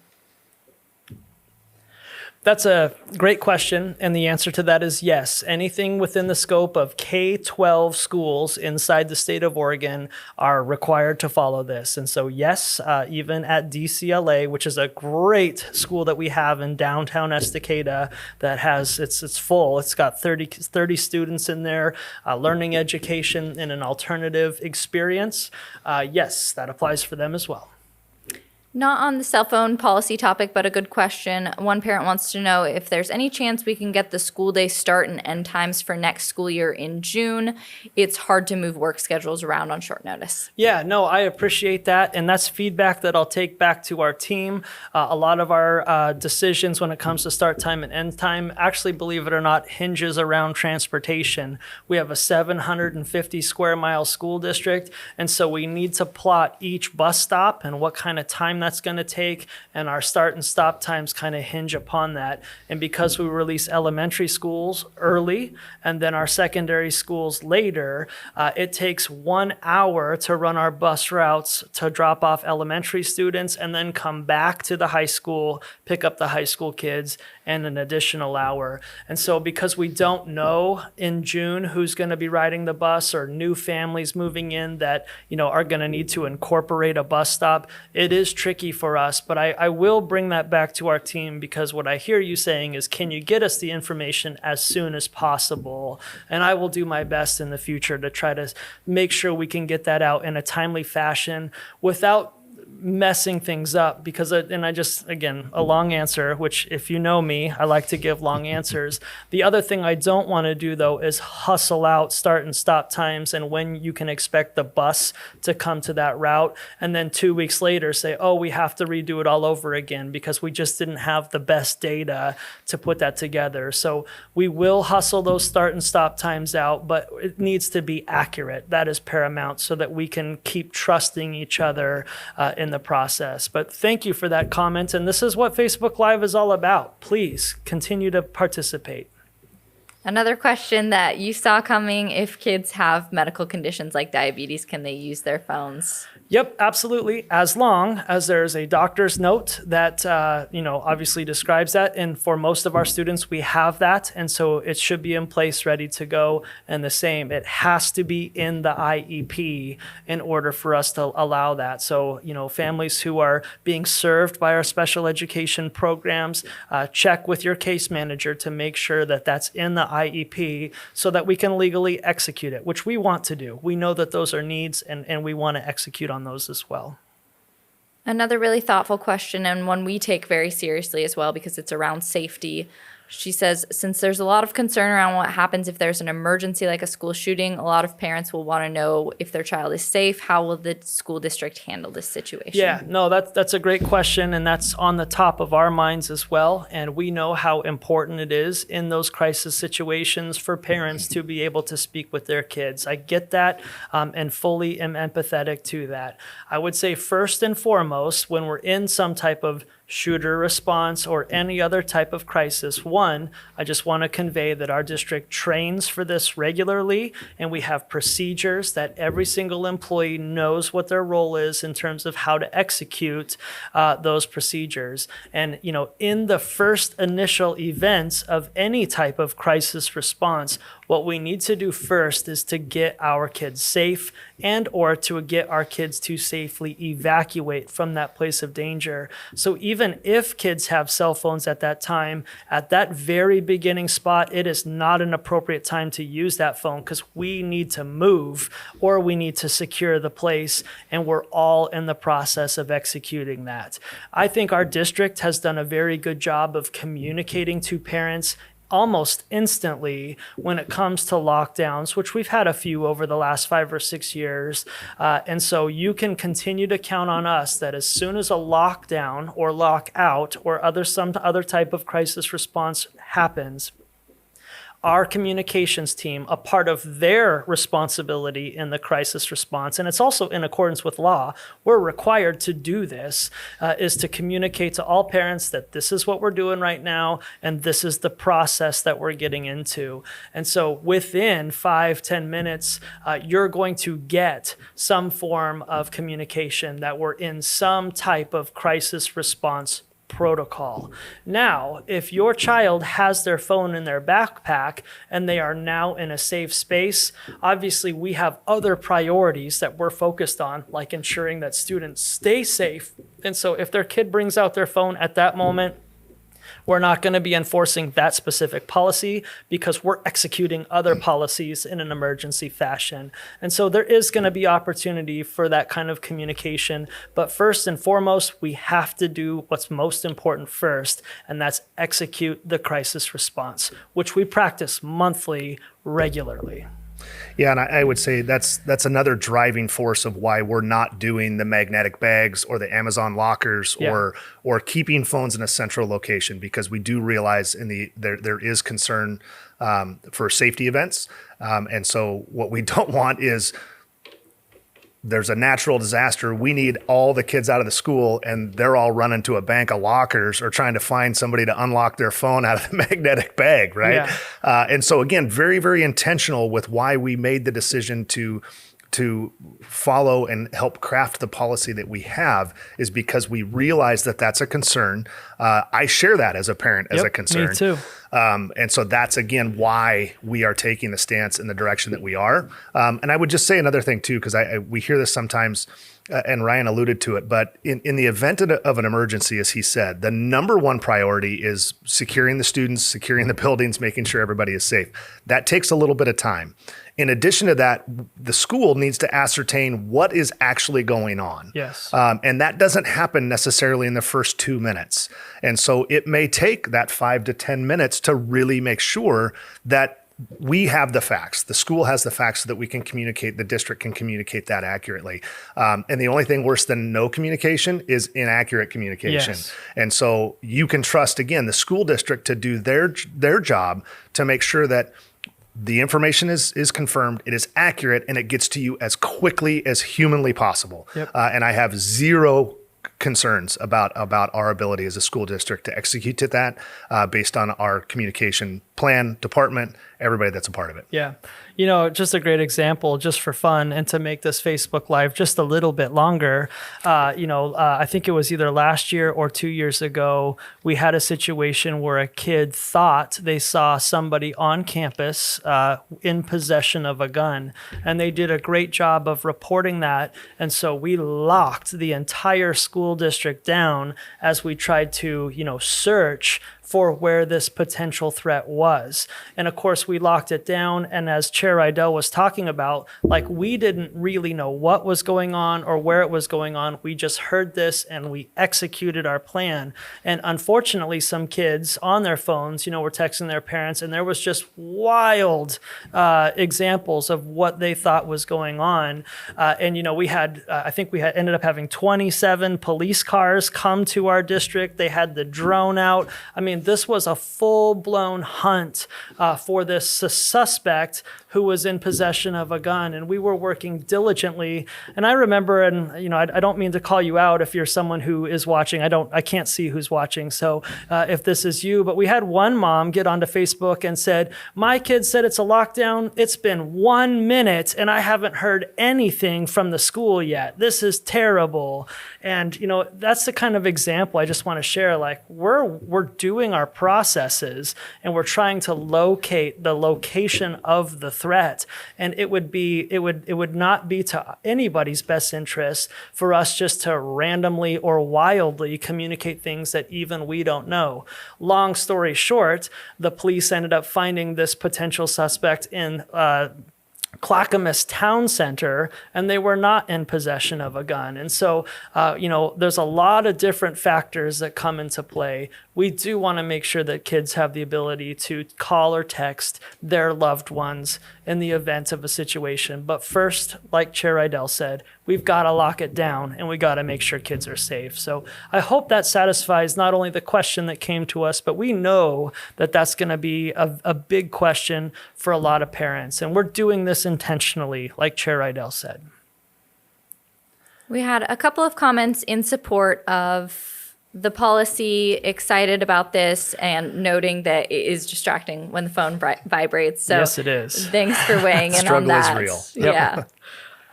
That's a great question, and the answer to that is yes. Anything within the scope of K-12 schools inside the state of Oregon are required to follow this. And so yes, even at DCLA, which is a great school that we have in downtown Estacada that has, it's full. It's got 30 students in there, learning education in an alternative experience. Yes, that applies for them as well. Not on the cell phone policy topic, but a good question. One parent wants to know if there's any chance we can get the school day start and end times for next school year in June. It's hard to move work schedules around on short notice. Yeah, no, I appreciate that. And that's feedback that I'll take back to our team. A lot of our decisions when it comes to start time and end time, actually, believe it or not, hinges around transportation. We have a 750 square mile school district. And so we need to plot each bus stop and what kind of time that's going to take, and our start and stop times kind of hinge upon that. And because we release elementary schools early and then our secondary schools later, it takes 1 hour to run our bus routes to drop off elementary students and then come back to the high school, pick up the high school kids, and an additional hour. And so because we don't know in June who's going to be riding the bus or new families moving in that, are going to need to incorporate a bus stop, it is tricky for us. But I will bring that back to our team, because what I hear you saying is, can you get us the information as soon as possible? And I will do my best in the future to try to make sure we can get that out in a timely fashion without messing things up, because again, a long answer, which if you know me, I like to give long answers. The other thing I don't want to do though is hustle out start and stop times and when you can expect the bus to come to that route, and then 2 weeks later say, oh, we have to redo it all over again because we just didn't have the best data to put that together. So we will hustle those start and stop times out, but it needs to be accurate. That is paramount, so that we can keep trusting each other in the process. But thank you for that comment. And this is what Facebook Live is all about. Please continue to participate. Another question that you saw coming: if kids have medical conditions like diabetes, can they use their phones? Yep, absolutely. As long as there's a doctor's note that, obviously describes that. And for most of our students, we have that. And so it should be in place, ready to go. And the same, it has to be in the IEP in order for us to allow that. So, families who are being served by our special education programs, check with your case manager to make sure that that's in the IEP so that we can legally execute it, which we want to do. We know that those are needs, and we want to execute on those as well. Another really thoughtful question, and one we take very seriously as well because it's around safety. She says, since there's a lot of concern around what happens if there's an emergency like a school shooting, a lot of parents will want to know if their child is safe. How will the school district handle this situation? Yeah, no, that's a great question, and that's on the top of our minds as well. And we know how important it is in those crisis situations for parents to be able to speak with their kids. I get that, and fully am empathetic to that. I would say first and foremost, when we're in some type of shooter response or any other type of crisis, one, I just want to convey that our district trains for this regularly, and we have procedures that every single employee knows what their role is in terms of how to execute those procedures. And, in the first initial events of any type of crisis response, what we need to do first is to get our kids safe and or to get our kids to safely evacuate from that place of danger. So even if kids have cell phones at that time, at that very beginning spot, it is not an appropriate time to use that phone because we need to move or we need to secure the place, and we're all in the process of executing that. I think our district has done a very good job of communicating to parents almost instantly when it comes to lockdowns, which we've had a few over the last 5 or 6 years. And so you can continue to count on us that as soon as a lockdown or lockout or some other type of crisis response happens, our communications team, a part of their responsibility in the crisis response, and it's also in accordance with law, we're required to do this, is to communicate to all parents that this is what we're doing right now, and this is the process that we're getting into. And so within 5-10 minutes, you're going to get some form of communication that we're in some type of crisis response protocol. Now, if your child has their phone in their backpack and they are now in a safe space, obviously we have other priorities that we're focused on, like ensuring that students stay safe. And so if their kid brings out their phone at that moment, we're not going to be enforcing that specific policy because we're executing other policies in an emergency fashion. And so there is going to be opportunity for that kind of communication. But first and foremost, we have to do what's most important first, and that's execute the crisis response, which we practice monthly, regularly. Yeah, and I would say that's another driving force of why we're not doing the magnetic bags or the Amazon lockers or keeping phones in a central location, because we do realize there is concern for safety events, and so what we don't want is there's a natural disaster. We need all the kids out of the school and they're all running to a bank of lockers or trying to find somebody to unlock their phone out of the magnetic bag, right? Yeah. And so again, very, very intentional with why we made the decision to follow and help craft the policy that we have, is because we realize that that's a concern. I share that as a parent as a concern. Me too. And so that's, again, why we are taking the stance in the direction that we are. And I would just say another thing, too, because we hear this sometimes, and Ryan alluded to it, but in the event of an emergency, as he said, the number one priority is securing the students, securing the buildings, making sure everybody is safe. That takes a little bit of time. In addition to that, the school needs to ascertain what is actually going on. Yes. And that doesn't happen necessarily in the first 2 minutes. And so it may take that 5 to 10 minutes to really make sure that we have the facts. The school has the facts so that we can communicate, the district can communicate that accurately. And the only thing worse than no communication is inaccurate communication. Yes. And so you can trust, again, the school district to do their job to make sure that the information is confirmed, it is accurate, and it gets to you as quickly as humanly possible. Yep. And I have zero concerns about our ability as a school district to execute to that based on our communication plan, department, everybody that's a part of it. Yeah. Just a great example, just for fun and to make this Facebook Live just a little bit longer. I think it was either last year or 2 years ago, we had a situation where a kid thought they saw somebody on campus in possession of a gun, and they did a great job of reporting that. And so we locked the entire school district down as we tried to, search for where this potential threat was. was. And of course, we locked it down. And as Chair Idell was talking about, like, we didn't really know what was going on or where it was going on. We just heard this and we executed our plan. And unfortunately, some kids on their phones, were texting their parents, and there was just wild examples of what they thought was going on. And we had, I think we had ended up having 27 police cars come to our district. They had the drone out. I mean, this was a full-blown hunt for this suspect who was in possession of a gun, and we were working diligently. And I remember, and I don't mean to call you out if you're someone who is watching. I can't see who's watching, so if this is you, but we had one mom get onto Facebook and said, "My kid said it's a lockdown. It's been 1 minute, and I haven't heard anything from the school yet. This is terrible." And that's the kind of example I just want to share. Like, we're doing our processes, and we're trying to locate the location of the threat. And it would not be to anybody's best interest for us just to randomly or wildly communicate things that even we don't know. Long story short, the police ended up finding this potential suspect in Clackamas Town Center, and they were not in possession of a gun. And so, there's a lot of different factors that come into play. We do want to make sure that kids have the ability to call or text their loved ones in the event of a situation. But first, like Chair Idell said, we've got to lock it down, and we got to make sure kids are safe. So I hope that satisfies not only the question that came to us, but we know that that's going to be a big question for a lot of parents. And we're doing this intentionally, like Chair Idell said. We had a couple of comments in support of the policy, excited about this, and noting that it is distracting when the phone vibrates. So yes, it is. Thanks for weighing in on that. Struggle is real. Yep. Yeah.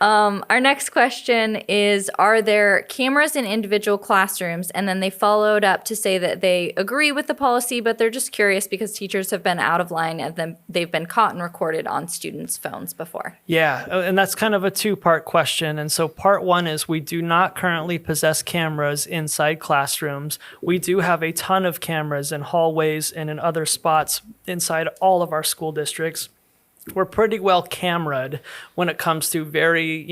Our next question is, are there cameras in individual classrooms? And then they followed up to say that they agree with the policy, but they're just curious because teachers have been out of line and then they've been caught and recorded on students' phones before. Yeah, and that's kind of a two-part question. And so part one is we do not currently possess cameras inside classrooms. We do have a ton of cameras in hallways and in other spots inside all of our school districts. We're pretty well cameraed when it comes to very,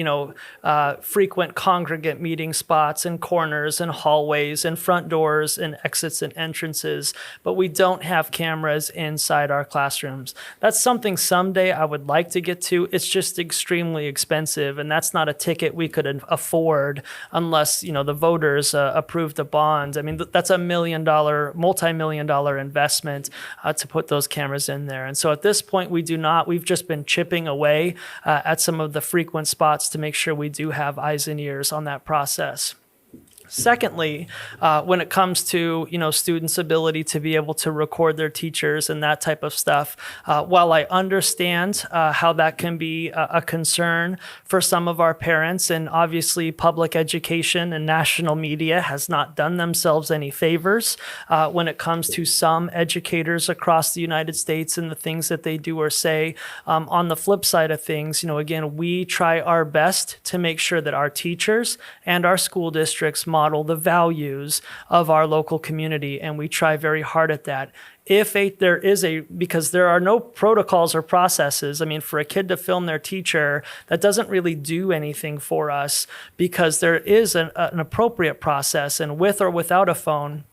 frequent congregate meeting spots and corners and hallways and front doors and exits and entrances, but we don't have cameras inside our classrooms. That's something someday I would like to get to. It's just extremely expensive, and that's not a ticket we could afford unless, the voters approved a bond. I mean, that's $1 million, multi-million-dollar investment to put those cameras in there. And so at this point, we've just been chipping away at some of the frequent spots to make sure we do have eyes and ears on that process. Secondly, when it comes to students' ability to be able to record their teachers and that type of stuff, while I understand how that can be a concern for some of our parents, and obviously public education and national media has not done themselves any favors when it comes to some educators across the United States and the things that they do or say. On the flip side of things, again, we try our best to make sure that our teachers and our school districts model the values of our local community, and we try very hard at that. Because there are no protocols or processes. I mean, for a kid to film their teacher, that doesn't really do anything for us because there is an appropriate process, and with or without a phone,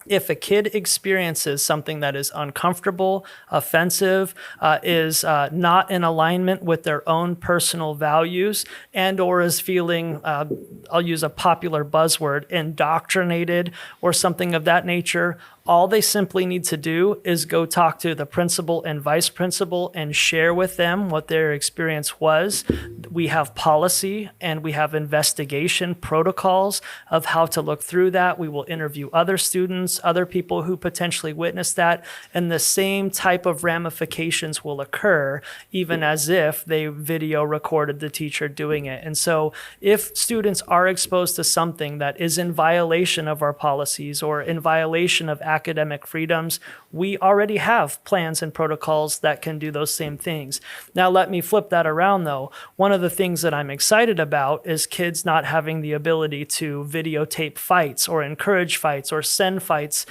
if a kid experiences something that is uncomfortable, offensive, is not in alignment with their own personal values, and or is feeling, I'll use a popular buzzword, indoctrinated or something of that nature, all they simply need to do is go talk to the principal and vice principal and share with them what their experience was. We have policy and we have investigation protocols of how to look through that. We will interview other students, other people who potentially witnessed that, and the same type of ramifications will occur even as if they video recorded the teacher doing it. And so if students are exposed to something that is in violation of our policies or in violation of academic freedoms, we already have plans and protocols that can do those same things. Now, let me flip that around though. One of the things that I'm excited about is kids not having the ability to videotape fights or encourage fights or send fights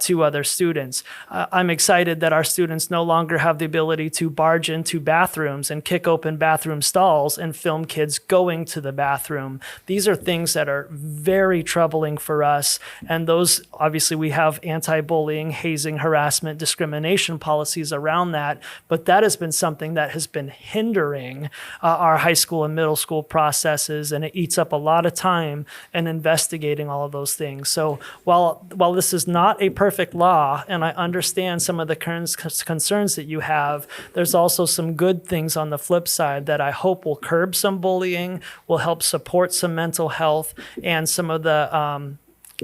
to other students. I'm excited that our students no longer have the ability to barge into bathrooms and kick open bathroom stalls and film kids going to the bathroom. These are things that are very troubling for us. And those, obviously, we have anti-bullying, hazing, harassment, discrimination policies around that. But that has been something that has been hindering our high school and middle school processes. And it eats up a lot of time in investigating all of those things. So while this is not a perfect law, and I understand some of the concerns that you have, there's also some good things on the flip side that I hope will curb some bullying, will help support some mental health, and some of the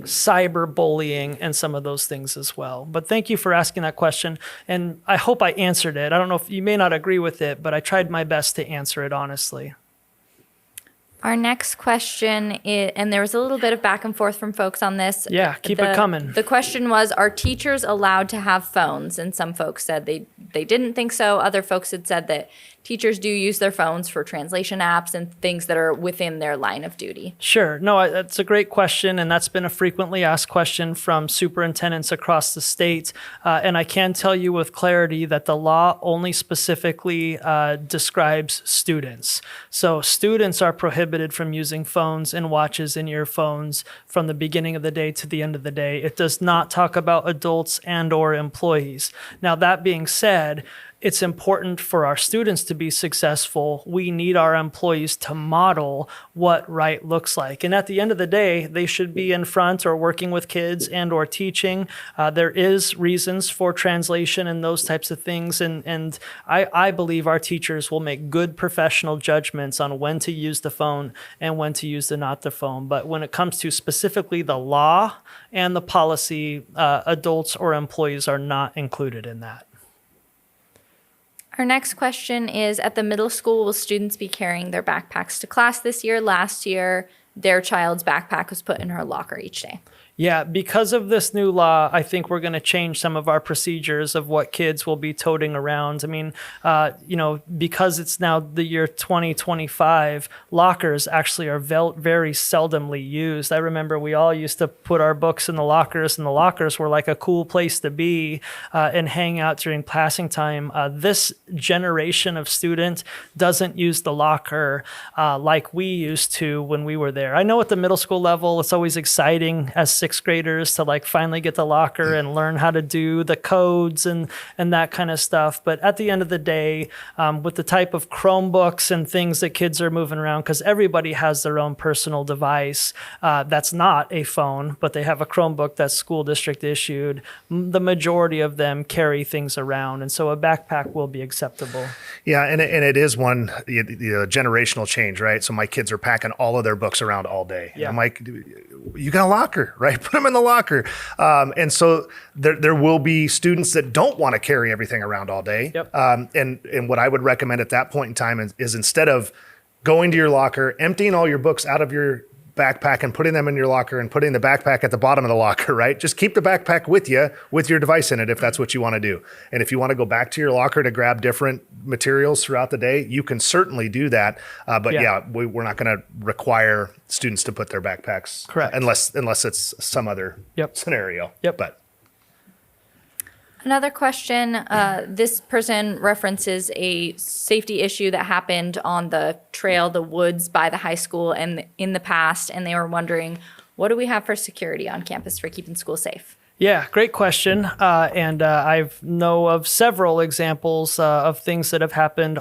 cyberbullying and some of those things as well. But thank you for asking that question. And I hope I answered it. I don't know if you may not agree with it, but I tried my best to answer it honestly. Our next question is, and there was a little bit of back and forth from folks on this. Yeah, keep it coming. The question was, are teachers allowed to have phones? And some folks said they didn't think so. Other folks had said that teachers do use their phones for translation apps and things that are within their line of duty. Sure. No, that's a great question, and that's been a frequently asked question from superintendents across the state. And I can tell you with clarity that the law only specifically describes students. So students are prohibited from using phones and watches and earphones from the beginning of the day to the end of the day. It does not talk about adults and or employees. Now, that being said, it's important for our students to be successful. We need our employees to model what right looks like. And at the end of the day, they should be in front or working with kids and or teaching. There is reasons for translation and those types of things. And I believe our teachers will make good professional judgments on when to use the phone and when to use the not the phone. But when it comes to specifically the law and the policy, adults or employees are not included in that. Our next question is, at the middle school, will students be carrying their backpacks to class this year? Last year, their child's backpack was put in her locker each day. Yeah, because of this new law, I think we're going to change some of our procedures of what kids will be toting around. I mean, because it's now the year 2025, lockers actually are very seldomly used. I remember we all used to put our books in the lockers, and the lockers were like a cool place to be and hang out during passing time. This generation of student doesn't use the locker like we used to when we were there. I know at the middle school level, it's always exciting as sixth graders to like finally get the locker and learn how to do the codes and that kind of stuff. But at the end of the day, with the type of Chromebooks and things that kids are moving around, because everybody has their own personal device that's not a phone, but they have a Chromebook that's school district issued. The majority of them carry things around. And so a backpack will be acceptable. Yeah, and it is one the generational change, right? So my kids are packing all of their books around all day. Yeah. I'm like, you got a locker, right? Put them in the locker. And so there will be students that don't want to carry everything around all day. Yep. And what I would recommend at that point in time is instead of going to your locker, emptying all your books out of your backpack and putting them in your locker and putting the backpack at the bottom of the locker, right? Just keep the backpack with you with your device in it if that's what you want to do. And if you want to go back to your locker to grab different materials throughout the day, you can certainly do that. But we're not going to require students to put their backpacks. Correct. Unless it's some other scenario. Yep. But Another question, this person references a safety issue that happened on the trail, the woods by the high school and in the past, and they were wondering, what do we have for security on campus for keeping schools safe? Yeah, great question. And I know of several examples of things that have happened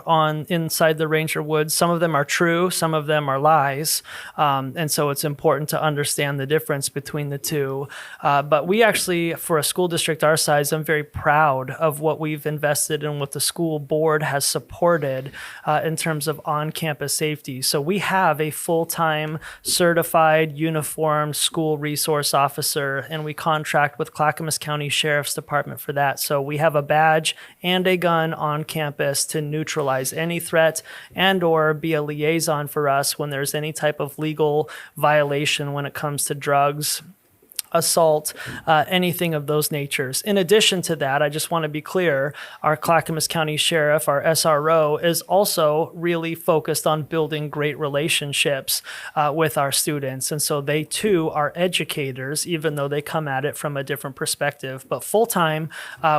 inside the Ranger Woods. Some of them are true, some of them are lies. And so it's important to understand the difference between the two. But we actually, for a school district our size, I'm very proud of what we've invested in, what the school board has supported in terms of on-campus safety. So we have a full-time certified uniformed school resource officer, and we contract with Clackamas County Sheriff's Department for that. So we have a badge and a gun on campus to neutralize any threat and or be a liaison for us when there's any type of legal violation when it comes to drugs, assault, anything of those natures. In addition to that, I just want to be clear, our Clackamas County Sheriff, our SRO, is also really focused on building great relationships with our students. And so they too are educators, even though they come at it from a different perspective. But full-time,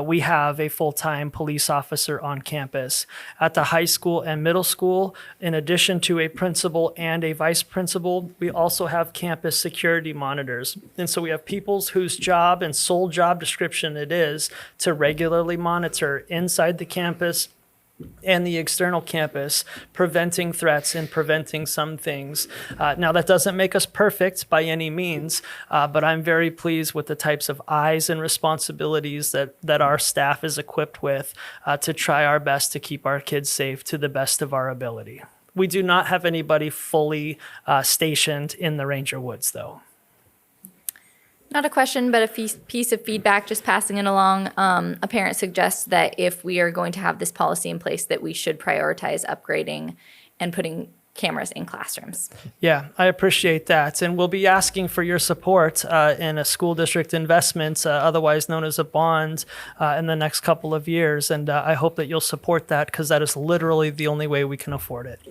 we have a full-time police officer on campus. At the high school and middle school, in addition to a principal and a vice principal, we also have campus security monitors. And so we have people whose job and sole job description it is to regularly monitor inside the campus and the external campus, preventing threats and preventing some things. Now, that doesn't make us perfect by any means, but I'm very pleased with the types of eyes and responsibilities that our staff is equipped with to try our best to keep our kids safe to the best of our ability. We do not have anybody fully stationed in the Ranger Woods, though. Not a question, but a piece of feedback, just passing it along. A parent suggests that if we are going to have this policy in place, that we should prioritize upgrading and putting cameras in classrooms. Yeah, I appreciate that. And we'll be asking for your support in a school district investment, otherwise known as a bond, in the next couple of years. And I hope that you'll support that, because that is literally the only way we can afford it.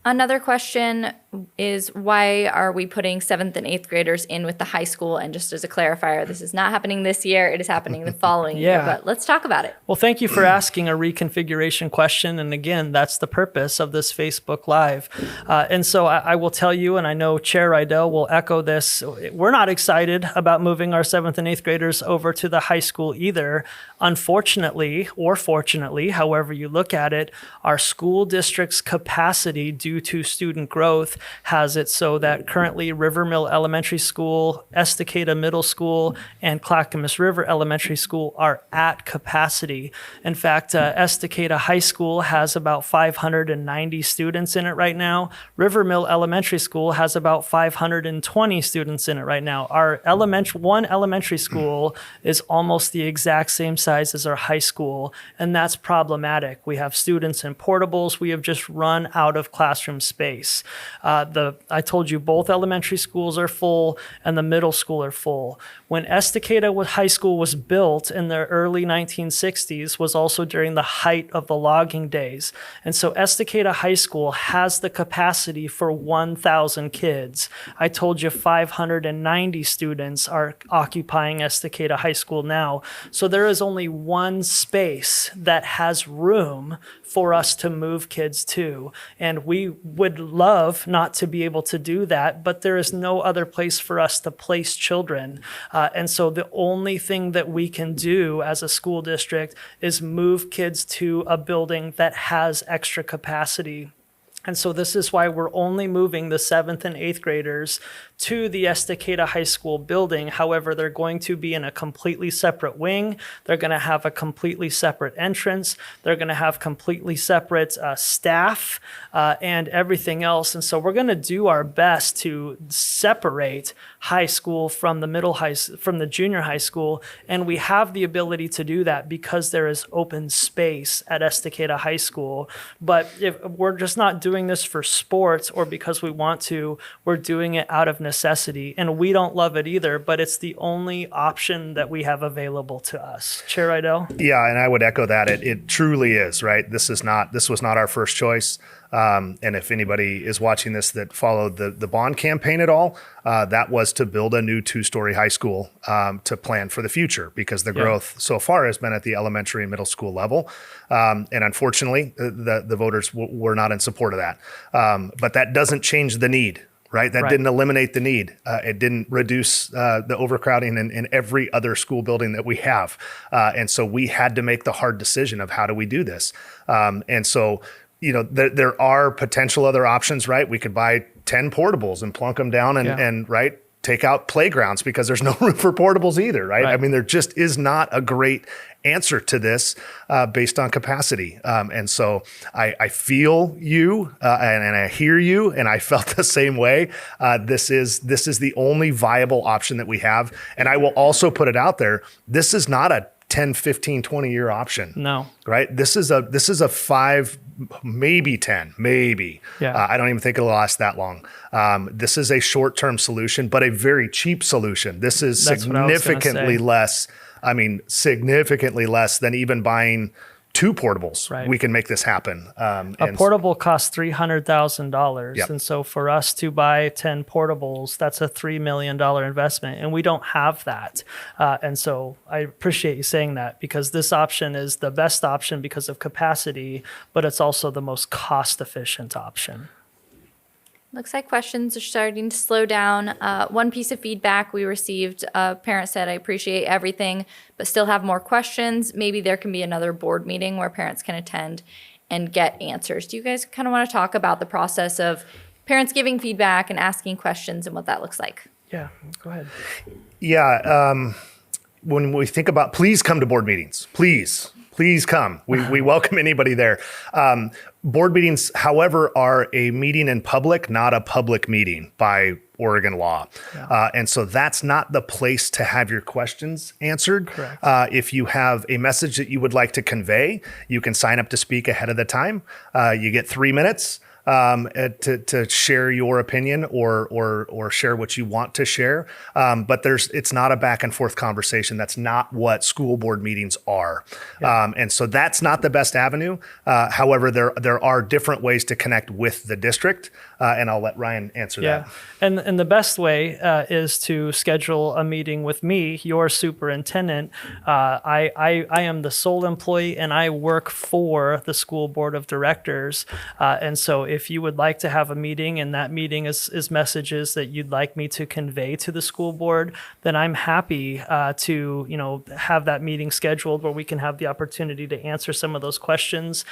Another question is, why are we putting 7th and 8th graders in with the high school? And just as a clarifier, this is not happening this year. It is happening the following year. But let's talk about it. Well, thank you for asking a reconfiguration question. And again, that's the purpose of this Facebook Live. And so I will tell you, and I know Chair Rydell will echo this, we're not excited about moving our 7th and 8th graders over to the high school either. Unfortunately, or fortunately, however you look at it, our school district's capacity due to student growth has it so that currently Rivermill Elementary School, Estacada Middle School, and Clackamas River Elementary School are at capacity. In fact, Estacada High School has about 590 students in it right now. Rivermill Elementary School has about 520 students in it right now. Our one elementary school is almost the exact same size as our high school, and that's problematic. We have students in portables. We have just run out of classroom space. I told you both elementary schools are full and the middle school are full. When Estacada High School was built in the early 1960s was also during the height of the logging days. And so Estacada High School has the capacity for 1,000 kids. I told you 590 students are occupying Estacada High School now. So there is only one space that has room for us to move kids to. And we would love not to be able to do that, but there is no other place for us to place children. And so the only thing that we can do as a school district is move kids to a building that has extra capacity. And so this is why we're only moving the 7th and 8th graders to the Estacada High School building. However, they're going to be in a completely separate wing. They're going to have a completely separate entrance. They're going to have completely separate staff and everything else. And so we're going to do our best to separate high school from the junior high school. And we have the ability to do that because there is open space at Estacada High School. But if we're just not doing this for sports or because we want to, we're doing it out of necessity. And we don't love it either, but it's the only option that we have available to us. Chair Rydell? Yeah, and I would echo that. It truly is, right? This was not our first choice. And if anybody is watching this that followed the bond campaign at all, that was to build a new 2-story high school to plan for the future, because the growth so far has been at the elementary and middle school level. And unfortunately, the voters were not in support of that. But that doesn't change the need. Right. That didn't eliminate the need. It didn't reduce the overcrowding in every other school building that we have. And so we had to make the hard decision of how do we do this? And so, there are potential other options, right? We could buy 10 portables and plunk them down and take out playgrounds, because there's no room for portables either, right? I mean, there just is not a great answer to this based on capacity. And so I feel you and I hear you, and I felt the same way. This is the only viable option that we have. And I will also put it out there. This is not a 10, 15, 20-year option. No. Right? This is a 5, maybe 10, maybe. Yeah. I don't even think it'll last that long. This is a short-term solution, but a very cheap solution. This is That's what I was gonna significantly say. less. I mean, significantly less than even buying 2 portables. Right. We can make this happen. A portable costs $300,000. Yep. And so for us to buy 10 portables, that's a $3 million investment. And we don't have that. And so I appreciate you saying that, because this option is the best option because of capacity, but it's also the most cost efficient option. Looks like questions are starting to slow down. One piece of feedback we received, a parent said, I appreciate everything, but still have more questions. Maybe there can be another board meeting where parents can attend and get answers. Do you guys kind of want to talk about the process of parents giving feedback and asking questions and what that looks like? Yeah, go ahead. Yeah. When we think about, please come to board meetings. Please come. We welcome anybody there. Board meetings, however, are a meeting in public, not a public meeting by Oregon law. And so that's not the place to have your questions answered. Correct. If you have a message that you would like to convey, you can sign up to speak ahead of the time. You get 3 minutes. To share your opinion or share what you want to share. But it's not a back and forth conversation. That's not what school board meetings are. Yeah. And so that's not the best avenue. However, there are different ways to connect with the district. And I'll let Ryan answer that. And the best way is to schedule a meeting with me, your superintendent. I am the sole employee and I work for the school board of directors. And so if you would like to have a meeting and that meeting is messages that you'd like me to convey to the school board, then I'm happy to have that meeting scheduled where we can have the opportunity to answer some of those questions.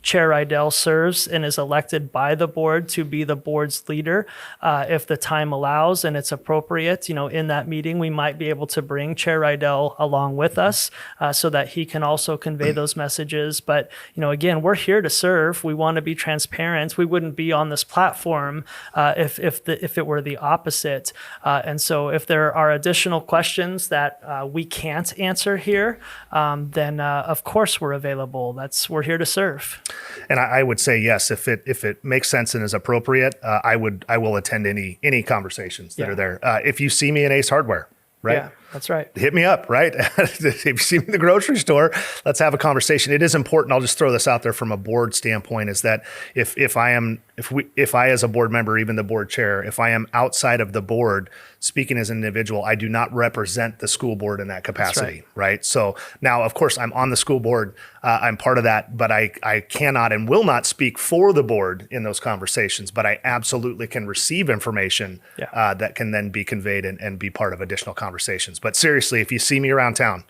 Chair Idell serves and is elected by the board to be the board's leader. If the time allows and it's appropriate, in that meeting, we might be able to bring Chair Idell along with us so that he can also convey those messages. But, again, we're here to serve. We want to be transparent. We wouldn't be on this platform if it were the opposite. And so if there are additional questions that we can't answer here, then of course we're available. We're here to serve. And I would say yes, if it makes sense and is appropriate, I will attend any conversations that are there. If you see me in Ace Hardware, right? Yeah, that's right. Hit me up, right? If you see me in the grocery store, let's have a conversation. It is important. I'll just throw this out there from a board standpoint, is that if I as a board member, even the board chair, if I am outside of the board speaking as an individual, I do not represent the school board in that capacity, right? So now, of course, I'm on the school board. I'm part of that, but I cannot and will not speak for the board in those conversations, but I absolutely can receive information that can then be conveyed and be part of additional conversations. But seriously, if you see me around town,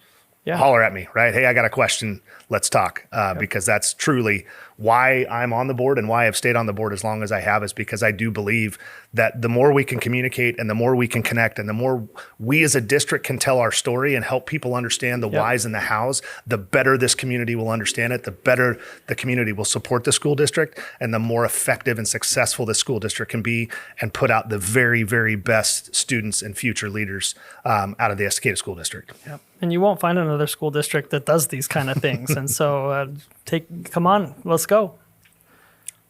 holler at me, right? Hey, I got a question. Let's talk. Because that's truly why I'm on the board and why I've stayed on the board as long as I have, is because I do believe that the more we can communicate and the more we can connect and the more we as a district can tell our story and help people understand the whys and the hows, the better this community will understand it, the better the community will support the school district, and the more effective and successful the school district can be and put out the very, very best students and future leaders out of the Estacada School District. Yep. And you won't find another school district that does these kind of things. And so come on, let's go.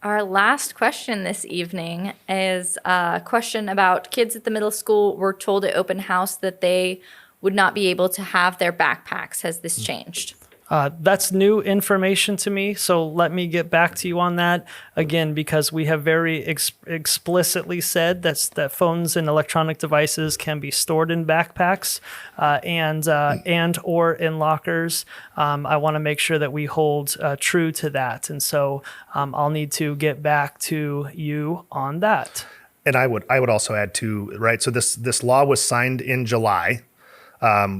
Our last question this evening is a question about kids at the middle school were told at open house that they would not be able to have their backpacks. Has this changed? That's new information to me, so let me get back to you on that. Again, because we have very explicitly said that phones and electronic devices can be stored in backpacks and or in lockers. I want to make sure that we hold true to that, and so I'll need to get back to you on that. And I would also add too, right? So this law was signed in July.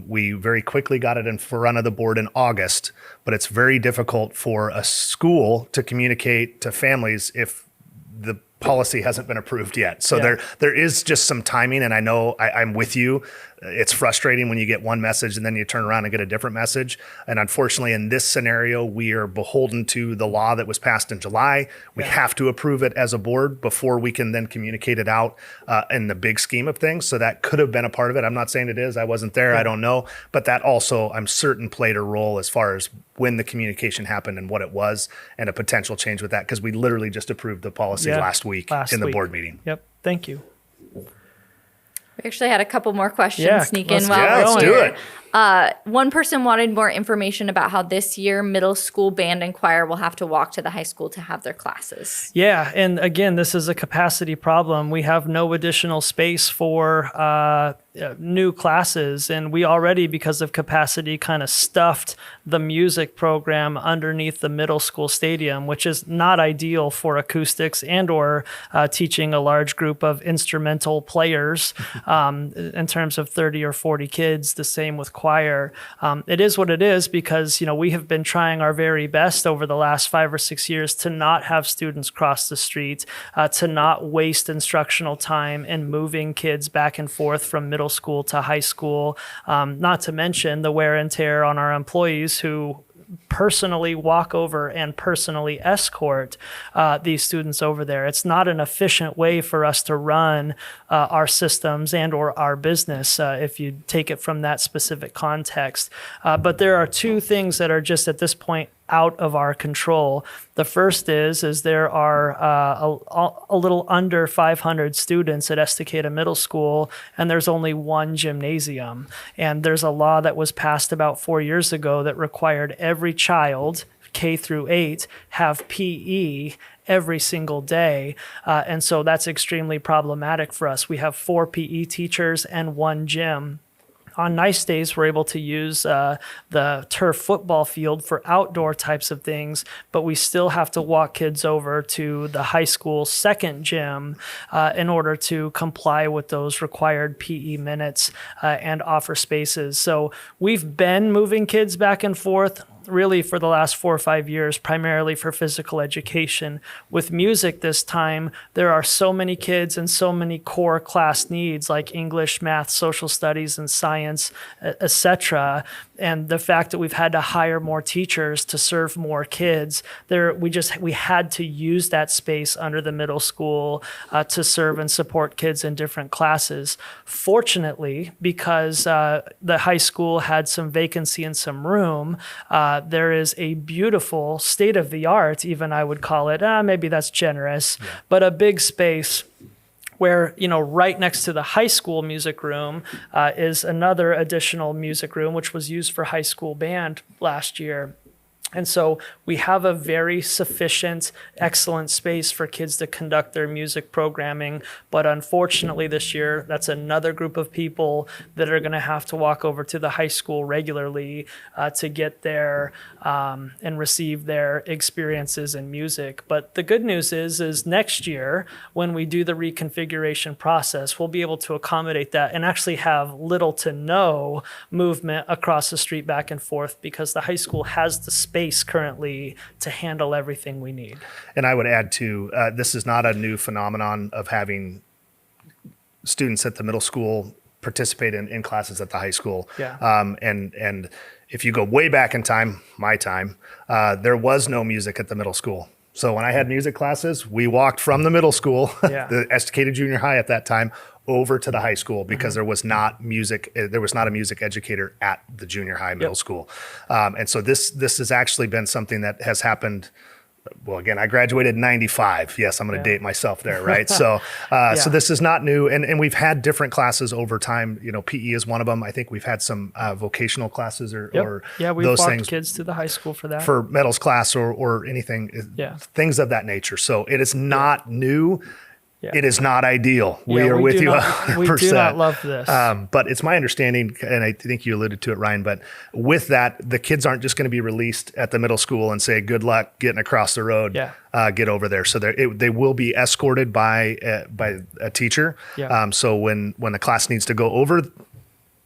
We very quickly got it in front of the board in August, but it's very difficult for a school to communicate to families if the policy hasn't been approved yet. So there is just some timing, and I know I'm with you it's frustrating when you get one message and then you turn around and get a different message. And unfortunately, in this scenario, we are beholden to the law that was passed in July. We have to approve it as a board before we can then communicate it out in the big scheme of things. So that could have been a part of it. I'm not saying it is. I wasn't there. I don't know. But that also, I'm certain, played a role as far as when the communication happened and what it was and a potential change with that, because we literally just approved the policy last week in the board meeting. Yep. Thank you. We actually had a couple more questions sneak in while let's do it. One person wanted more information about how this year middle school band and choir will have to walk to the high school to have their classes. Yeah, and again, this is a capacity problem. We have no additional space for new classes, and we already, because of capacity, kind of stuffed the music program underneath the middle school stadium, which is not ideal for acoustics and or teaching a large group of instrumental players in terms of 30 or 40 kids. The same with choir. It is what it is, because we have been trying our very best over the last 5 or 6 years to not have students cross the street, to not waste instructional time in moving kids back and forth from middle school to high school, not to mention the wear and tear on our employees who personally walk over and personally escort these students over there. It's not an efficient way for us to run our systems and or our business if you take it from that specific context. But there are two things that are just at this point out of our control. The first is there are a little under 500 students at Estacada Middle School, and there's only one gymnasium. And there's a law that was passed about 4 years ago that required every child, K through 8, have PE every single day. And so that's extremely problematic for us. We have 4 PE teachers and 1 gym. On nice days, we're able to use the turf football field for outdoor types of things, but we still have to walk kids over to the high school second gym in order to comply with those required PE minutes and offer spaces. So we've been moving kids back and forth really for the last 4 or 5 years, primarily for physical education. With music this time, there are so many kids and so many core class needs like English, math, social studies, and science, etc. And the fact that we've had to hire more teachers to serve more kids, we had to use that space under the middle school to serve and support kids in different classes. Fortunately, because the high school had some vacancy and some room, there is a beautiful state-of-the-art, even I would call it, maybe that's generous, but a big space where, right next to the high school music room is another additional music room, which was used for high school band last year. And so we have a very sufficient, excellent space for kids to conduct their music programming. But unfortunately this year, that's another group of people that are going to have to walk over to the high school regularly to get there and receive their experiences in music. But the good news is next year, when we do the reconfiguration process, we'll be able to accommodate that and actually have little to no movement across the street back and forth, because the high school has the space currently to handle everything we need. And I would add too, this is not a new phenomenon of having students at the middle school participate in classes at the high school. Yeah. And if you go way back in time, my time, there was no music at the middle school. So when I had music classes, we walked from the middle school, the Estacada Junior High at that time, over to the high school because there was not a music educator at the junior high middle school. And so this has actually been something that has happened. Well, again, I graduated in 95. Yes, I'm going to date myself there, right? So so this is not new. And we've had different classes over time. PE is one of them. I think we've had some vocational classes or we've those walked things kids to the high school for that. For metals class or anything, things of that nature. So it is not new. It is not ideal. We are with you 100%. We do not love this. But it's my understanding, and I think you alluded to it, Ryan, but with that, the kids aren't just going to be released at the middle school and say, good luck getting across the road, get over there. So they will be escorted by a teacher. So when the class needs to go over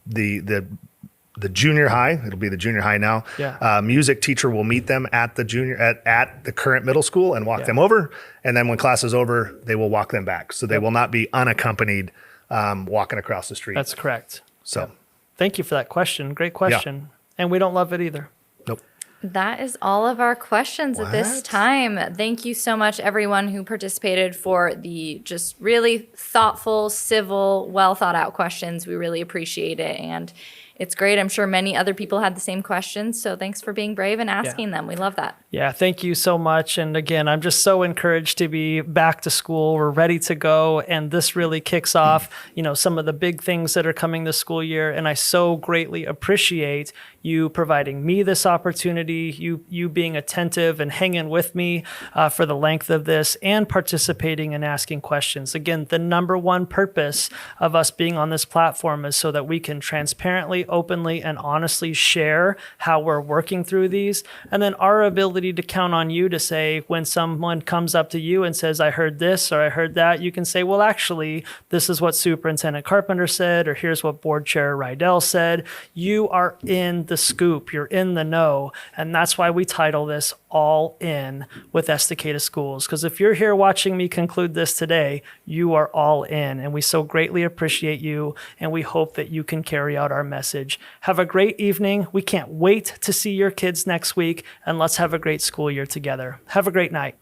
the junior high, it'll be the junior high now. Music teacher will meet them at the at the current middle school and walk them over. And then when class is over, they will walk them back. So they will not be unaccompanied walking across the street. That's correct. So, Thank you for that question. Great question. And we don't love it either. nope. That is all of our questions at this What? time. Thank you so much, everyone who participated, for the just really thoughtful, civil, well thought out questions. We really appreciate it. And it's great. I'm sure many other people had the same questions. So thanks for being brave and asking them. We love that. Yeah, thank you so much. And again, I'm just so encouraged to be back to school. We're ready to go. And this really kicks off, some of the big things that are coming this school year. And I so greatly appreciate you providing me this opportunity, you being attentive and hanging with me for the length of this, and participating and asking questions. Again, the number one purpose of us being on this platform is so that we can transparently, openly, and honestly share how we're working through these. And then our ability to count on you to say, when someone comes up to you and says, I heard this or I heard that, you can say, well, actually, this is what Superintendent Carpenter said, or here's what Board Chair Rydell said. You are in the scoop, you're in the know. And that's why we title this All In with Estacada Schools. Because if you're here watching me conclude this today, you are all in. And we so greatly appreciate you. And we hope that you can carry out our message. Have a great evening. We can't wait to see your kids next week. And let's have a great school year together. Have a great night.